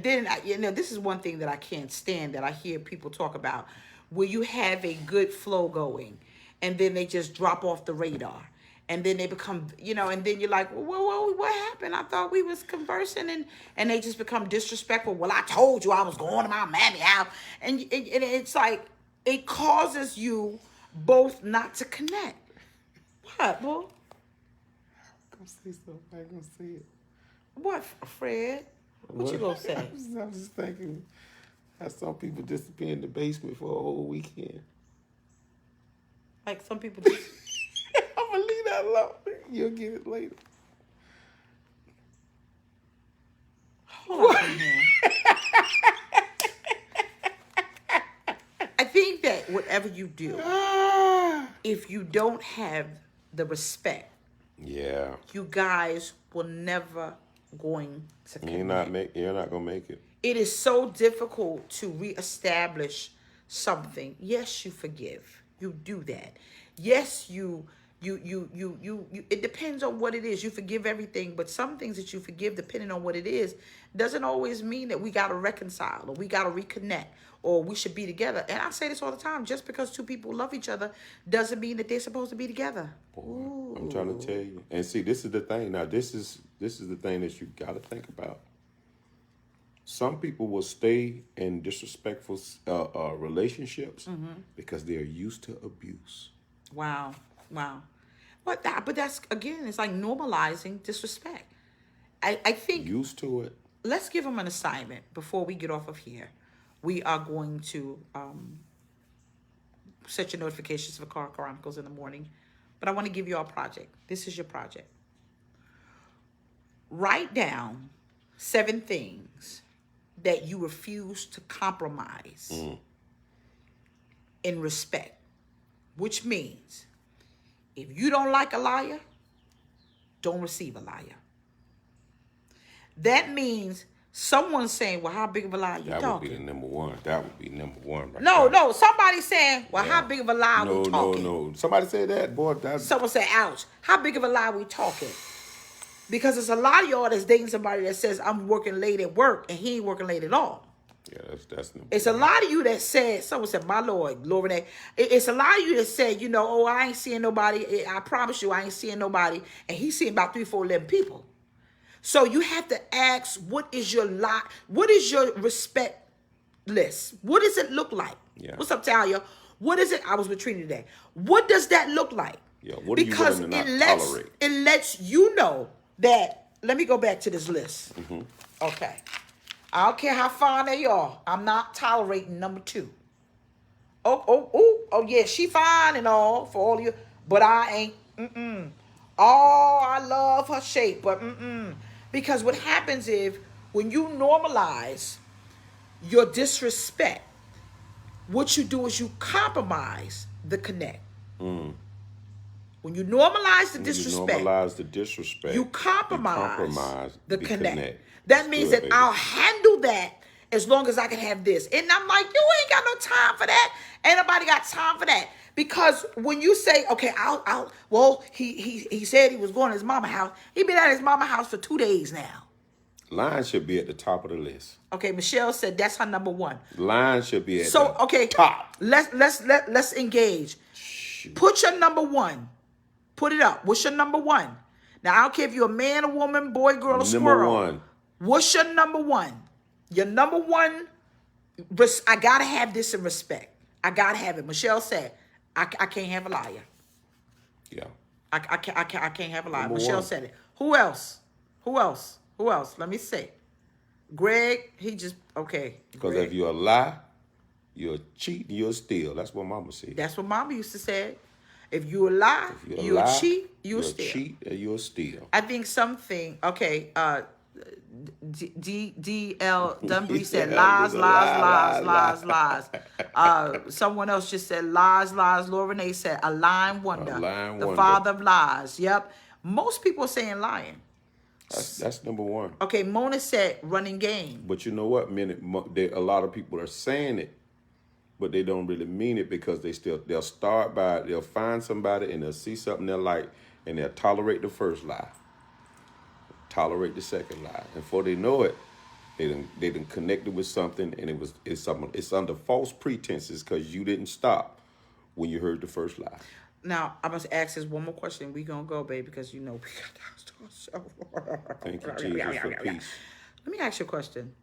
then this is one thing that I can't stand that I hear people talk about. where you have a good flow going, and then they just drop off the radar, and then they become, and then you're like, well, what happened? I thought we was conversing, and they just become disrespectful. Well, I told you I was going to my mammy house, and it's like it causes you both not to connect. What, boy? I'm gonna say something. I ain't gonna say it. What, Fred? What you gonna say? I'm just thinking how some people disappear in the basement for a whole weekend. Like some people just... I'm gonna leave that alone. You'll get it later. Hold on a minute. I think that whatever you do, if you don't have the respect, Yeah, you guys will never going to connect. you're not gonna make it. It is so difficult to reestablish something. Yes, you forgive. You do that. Yes, you it depends on what it is. You forgive everything, but some things that you forgive, depending on what it is, doesn't always mean that we got to reconcile or we got to reconnect or we should be together. And I say this all the time: just because two people love each other doesn't mean that they're supposed to be together. Boy, I'm trying to tell you. And see, this is the thing. Now, this is the thing that you got to think about. Some people will stay in disrespectful relationships because they're used to abuse. Wow. But that's, again, it's like normalizing disrespect. I think Used to it. let's give them an assignment before we get off of here. We are going to set your notifications for Car Chronicles in the morning. But I want to give you a project. This is your project. Write down 7 things that you refuse to compromise in respect, which means if you don't like a liar, don't receive a liar. That means someone's saying, well, how big of a lie you That talking? would be the number one. That would be number one. Right No, there. no. Somebody saying, well, how big of a lie No, we talking? no. Somebody said that, boy. Someone said, ouch. How big of a lie we talking? Because there's a lot of y'all that's dating somebody that says, I'm working late at work, and he ain't working late at all. Yeah, that's number It's one. a lot of you that said, someone said, my Lord, Renee. It's a lot of you that said, oh, I ain't seeing nobody. I promise you, I ain't seeing nobody. And he's seeing about 3, 4, 11 people. So you have to ask, what is your lie? What is your respect list? What does it look like? Yeah. What's up, Talia? What is it? I was with Trini today. What does that look like? Yeah, what are you Because willing to not tolerate? it lets you know that, let me go back to this list. Okay. I don't care how fine they are. I'm not tolerating number 2. Oh, yeah, she fine and all for all of you, but I ain't, Oh, I love her shape, but Because what happens is when you normalize your disrespect, what you do is you compromise the connect. When you normalize the disrespect, you compromise the connect. That means that I'll handle that as long as I can have this. And I'm like, you ain't got no time for that. Ain't nobody got time for that. Because when you say, okay, well, he said he was going to his mama house. He been at his mama house for 2 days now. Lying should be at the top of the list. Okay, Michelle said that's her number 1. Lying should be at the top. Let's engage. Shoot. Put your number 1. Put it up. What's your number 1? Now, I don't care if you're a man, a woman, boy, girl, or squirrel. Number 1. What's your number 1? Your number 1, I got to have this in respect. I got to have it. Michelle said, I can't have a liar. Yeah. I can't have a liar. Number Michelle 1. said it. Who else? Let me see. Greg, he just, okay. Because Greg. if you're a lie, you're a cheat, and you're a steal. That's what Mama said. That's what Mama used to say. If you a lie, you a cheat, you a steal. You're a cheat, and you're a steal. I think something, okay, D.L. Dunbury said lies. Someone else just said lies. Laura Renee said a lying wonder. The father of lies. Yep. Most people are saying lying. That's number 1. Okay, Mona said running game. But you know what? A lot of people are saying it, but they don't really mean it because they'll find somebody and they'll see something they like and they'll tolerate the first lie. Tolerate the second lie. And before they know it, They done connected with something, and it's under false pretenses because you didn't stop when you heard the first lie. Now, I must ask this one more question. We gonna go, babe, because we got to start. Thank you, Jesus, for peace. Let me ask you a question.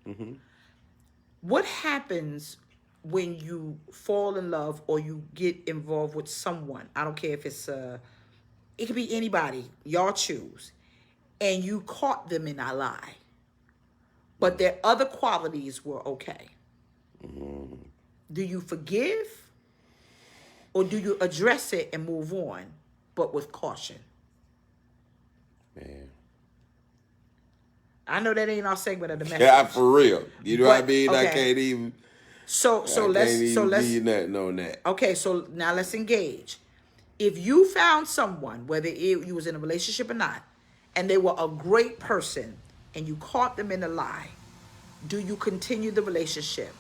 What happens when you fall in love or you get involved with someone? I don't care if it's it could be anybody. Y'all choose, and you caught them in a lie, but their other qualities were okay. Do you forgive, or do you address it and move on, but with caution? Man. I know that ain't our segment of the message. Yeah, for real. You know what I But, mean? okay. I can't even. So let's give you nothing on that. Okay, so now let's engage. If you found someone, whether you was in a relationship or not, and they were a great person, and you caught them in a lie, do you continue the relationship?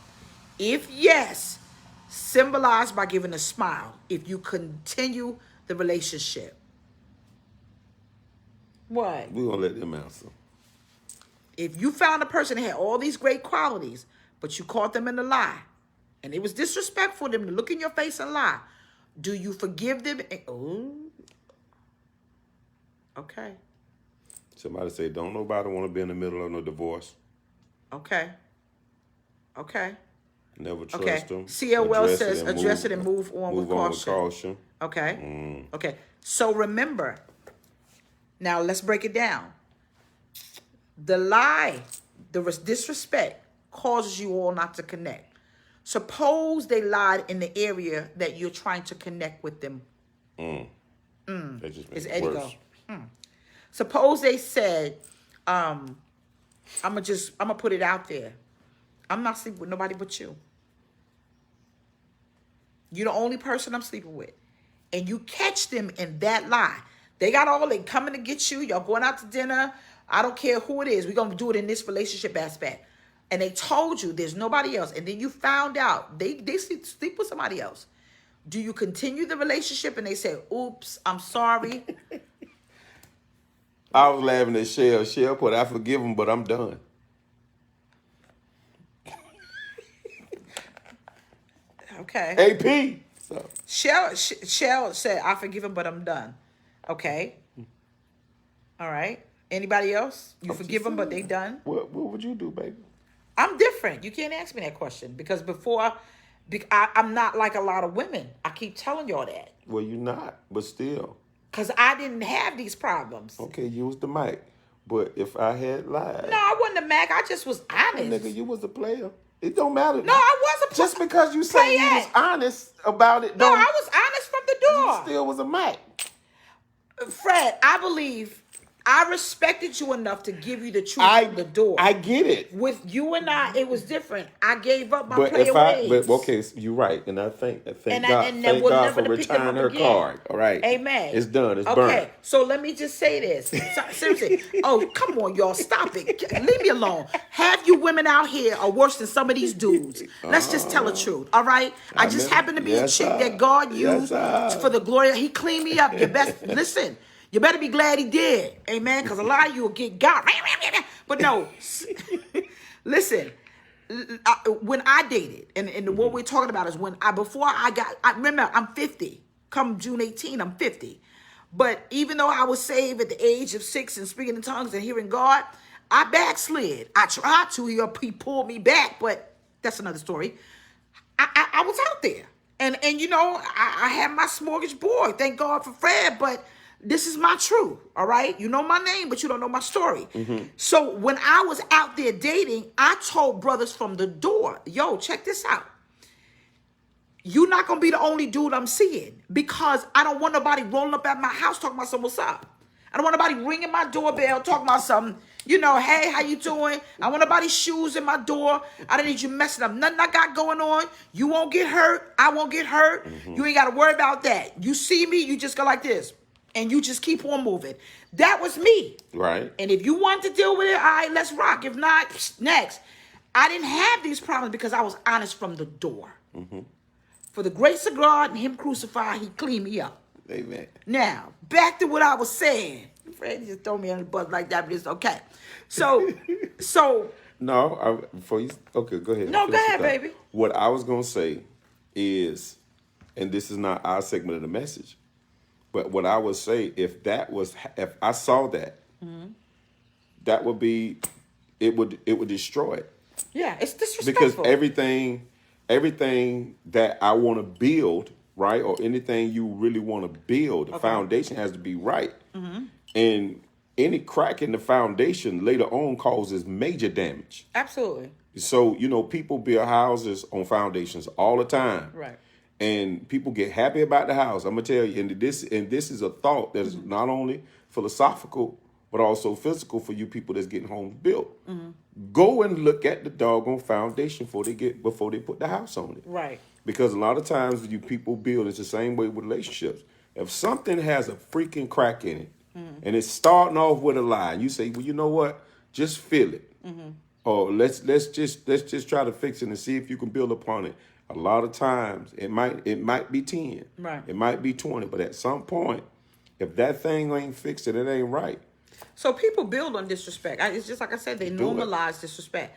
If yes, symbolize by giving a smile. If you continue the relationship. What? We're going to let them answer. If you found a person that had all these great qualities, but you caught them in a lie, and it was disrespectful for them to look in your face and lie, do you forgive them? Okay. Somebody say, don't nobody want to be in the middle of no divorce. Okay. Never trust them. CLL says, address it and move on with caution. Okay. Okay. So remember, now let's break it down. The lie, the disrespect causes you all not to connect. Suppose they lied in the area that you're trying to connect with them. That just makes Is it Eddie worse. go? Suppose they said, I'm gonna put it out there. I'm not sleeping with nobody but you. You're the only person I'm sleeping with. And you catch them in that lie. They coming to get you. Y'all going out to dinner. I don't care who it is. We're going to do it in this relationship aspect. And they told you there's nobody else. And then you found out they sleep with somebody else. Do you continue the relationship? And they say, oops, I'm sorry. I was laughing at Shell. Shell put, I forgive him, but I'm done. Okay. AP. So. Shell said, I forgive him, but I'm done. Okay. All right. Anybody else? You forgive them, but they done? What would you do, baby? I'm different. You can't ask me that question because I'm not like a lot of women. I keep telling y'all that. Well, you're not, but still. Because I didn't have these problems. Okay, use the mic. But if I had lied. No, I wasn't a Mac. I just was honest. Nigga, you was a player. It don't matter. No, I wasn't. Just because you say you was honest about it. No, I was honest from the door. You still was a Mac. Fred, I believe I respected you enough to give you the truth from the door. I get it. With you and I, it was different. I gave up my player ways. But okay, you're right, and I thank God for never returning her card. All right, amen. It's done. It's okay, burned. Okay, so let me just say this. Seriously. Oh, come on, y'all, stop it. Leave me alone. Half you women out here are worse than some of these dudes. Let's just tell the truth. All right. I just happen to be a chick that God used for the glory. He cleaned me up. You best listen. You better be glad he did. Amen. Because a lot of you will get got. But no. Listen. When I dated, and what we're talking about is remember, I'm 50. Come June 18, I'm 50. But even though I was saved at the age of 6 and speaking in tongues and hearing God, I backslid. I tried to. He pulled me back, but that's another story. I was out there. And you know, I had my smorgasbord. Thank God for Fred, but this is my truth, all right? You know my name, but you don't know my story. So when I was out there dating, I told brothers from the door, yo, check this out. You're not going to be the only dude I'm seeing because I don't want nobody rolling up at my house talking about something, what's up? I don't want nobody ringing my doorbell talking about something. You know, hey, how you doing? I want nobody's shoes in my door. I don't need you messing up nothing I got going on. You won't get hurt. I won't get hurt. You ain't got to worry about that. You see me, you just go like this. And you just keep on moving. That was me. Right. And if you want to deal with it, all right, let's rock. If not, next. I didn't have these problems because I was honest from the door. For the grace of God and him crucified, he cleaned me up. Amen. Now, back to what I was saying. Fred just throw me on the bus like that, but it's okay. So No, before you, okay, go ahead and No, go finish your ahead, thought. baby. What I was gonna say is, and this is not our segment of the message, but what I would say, if I saw that, that would be, it would destroy it. Yeah, it's Because disrespectful. everything that I want to build, right, or anything you really want to build, the Okay. foundation has to be right. And any crack in the foundation later on causes major damage. Absolutely. So, people build houses on foundations all the time. Right. And people get happy about the house. I'm gonna tell you, and this is a thought that is not only philosophical but also physical for you people that's getting homes built. Go and look at the doggone foundation before they put the house on it. Right. Because a lot of times when you people build, it's the same way with relationships. If something has a freaking crack in it, and it's starting off with a lie, you say, well, you know what? Just feel it. Or let's just try to fix it and see if you can build upon it. A lot of times it might be 10. Right. It might be 20, but at some point, if that thing ain't fixed and it ain't right. So people build on disrespect. It's just like I said, they Do it. normalize disrespect.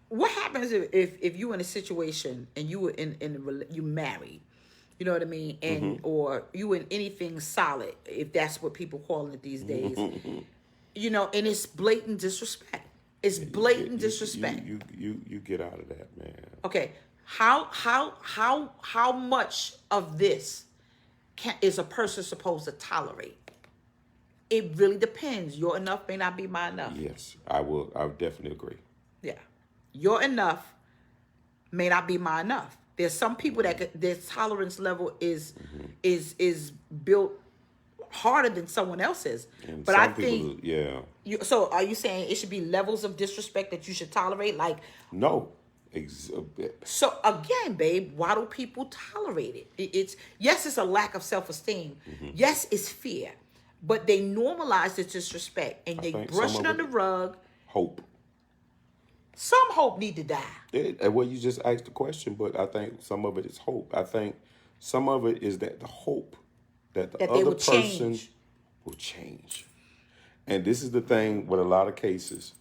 What happens if you in a situation and you were you married, you know what I mean, and or you in anything solid, if that's what people calling it these days, and it's blatant disrespect. It's blatant disrespect. You get out of that, man. Okay, how much of this is a person supposed to tolerate? It really depends. Your enough may not be my enough. Yes, I will. I would definitely agree. Yeah, your enough may not be my enough. There's some people that their tolerance level is built harder than someone else's. And But some I people, think yeah. So are you saying it should be levels of disrespect that you should tolerate? Like, No. so again, babe, why do people tolerate it? It's yes, it's a lack of self-esteem. Yes, it's fear, but they normalize the disrespect and they think brush some it of under it- the rug. Hope. Some hope need to die. Well, you just asked the question, but I think some of it is hope. I think some of it is that the hope that the That they other will person change. will change. And this is the thing with a lot of cases.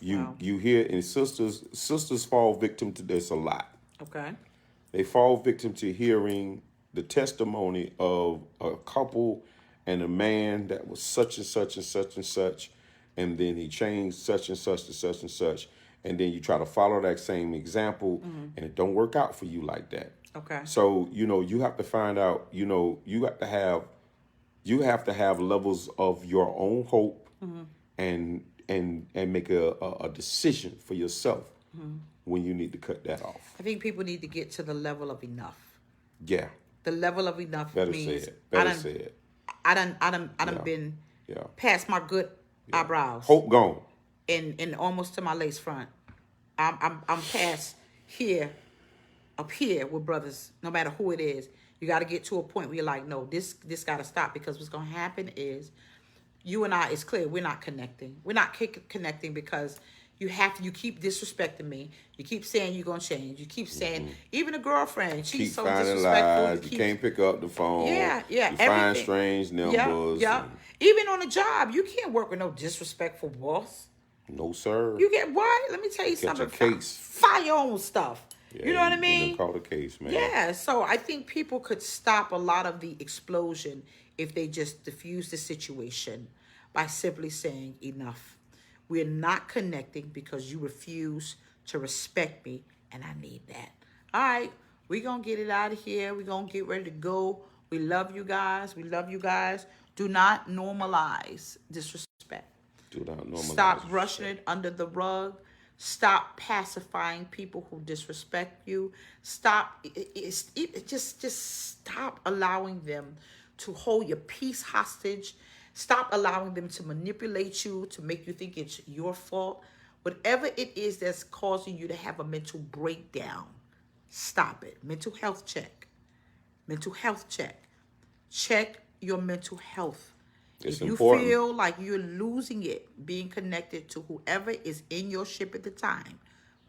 Wow. You hear, and sisters fall victim to this a lot. Okay. They fall victim to hearing the testimony of a couple and a man that was such and such and such and such, and then he changed such and such to such and such, and then you try to follow that same example, and it don't work out for you like that. Okay. So you have to find out. You have to have levels of your own hope, and make a decision for yourself when you need to cut that off. I think people need to get to the level of enough. Yeah. The level of enough Better means say it. Better say it. I done Yeah. been Yeah. past my good eyebrows Hope gone. and almost to my lace front. I'm past here, up here with brothers. No matter who it is, you got to get to a point where you're like, no, this got to stop, because what's gonna happen is you and I. It's clear we're not connecting. We're not connecting because you keep disrespecting me. You keep saying you're gonna change. You keep saying even a girlfriend, she's Keep so finding disrespectful. lies. You can't pick up the phone. Yeah, You find everything. strange numbers. Yeah. Even on a job, you can't work with no disrespectful boss. No, sir. You get what? Let me tell you Catch a something. case. File your own stuff. Yeah, you know what I you mean? done caught a case, man. Yeah. So I think people could stop a lot of the explosion if they just diffuse the situation by simply saying enough. We're not connecting because you refuse to respect me, and I need that. All right, we're going to get it out of here. We're going to get ready to go. We love you guys. We love you guys. Do not normalize disrespect. Do not normalize. Stop brushing it under the rug. Stop pacifying people who disrespect you. Stop. Just stop allowing them to hold your peace hostage. Stop allowing them to manipulate you, to make you think it's your fault. Whatever it is that's causing you to have a mental breakdown, stop it. Mental health check. Mental health check. Check your mental health. It's if you important. feel like you're losing it, being connected to whoever is in your ship at the time,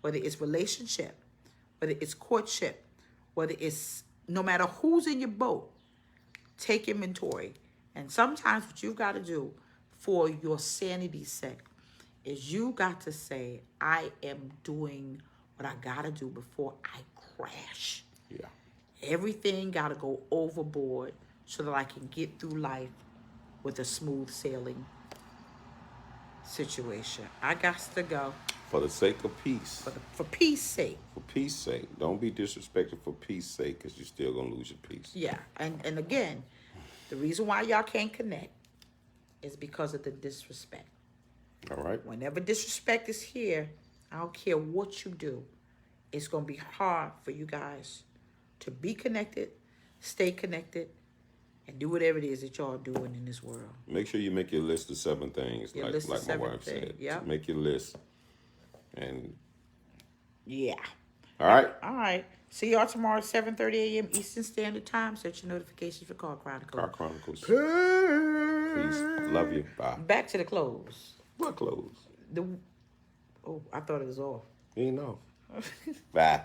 whether it's relationship, whether it's courtship, whether it's no matter who's in your boat, take inventory. And sometimes what you've got to do for your sanity's sake is you got to say, I am doing what I got to do before I crash. Yeah. Everything got to go overboard so that I can get through life with a smooth sailing situation. I got to go For the sake of peace. for peace sake. For peace sake. Don't be disrespectful for peace sake, because you're still going to lose your peace. Yeah. And again, the reason why y'all can't connect is because of the disrespect. All right? Whenever disrespect is here, I don't care what you do, it's going to be hard for you guys to be connected, stay connected, and do whatever it is that y'all doing in this world. Make sure you make your list of 7 things, Your like list of my 7 wife things, said. yep. Make your list. And Yeah. all right. All right. See y'all tomorrow at 7:30 a.m. Eastern Standard Time. Set your notifications for Car Chronicles. Car Chronicles. Peace. Love you. Bye. Back to the close. What close? Oh, I thought it was off. You know. Bye.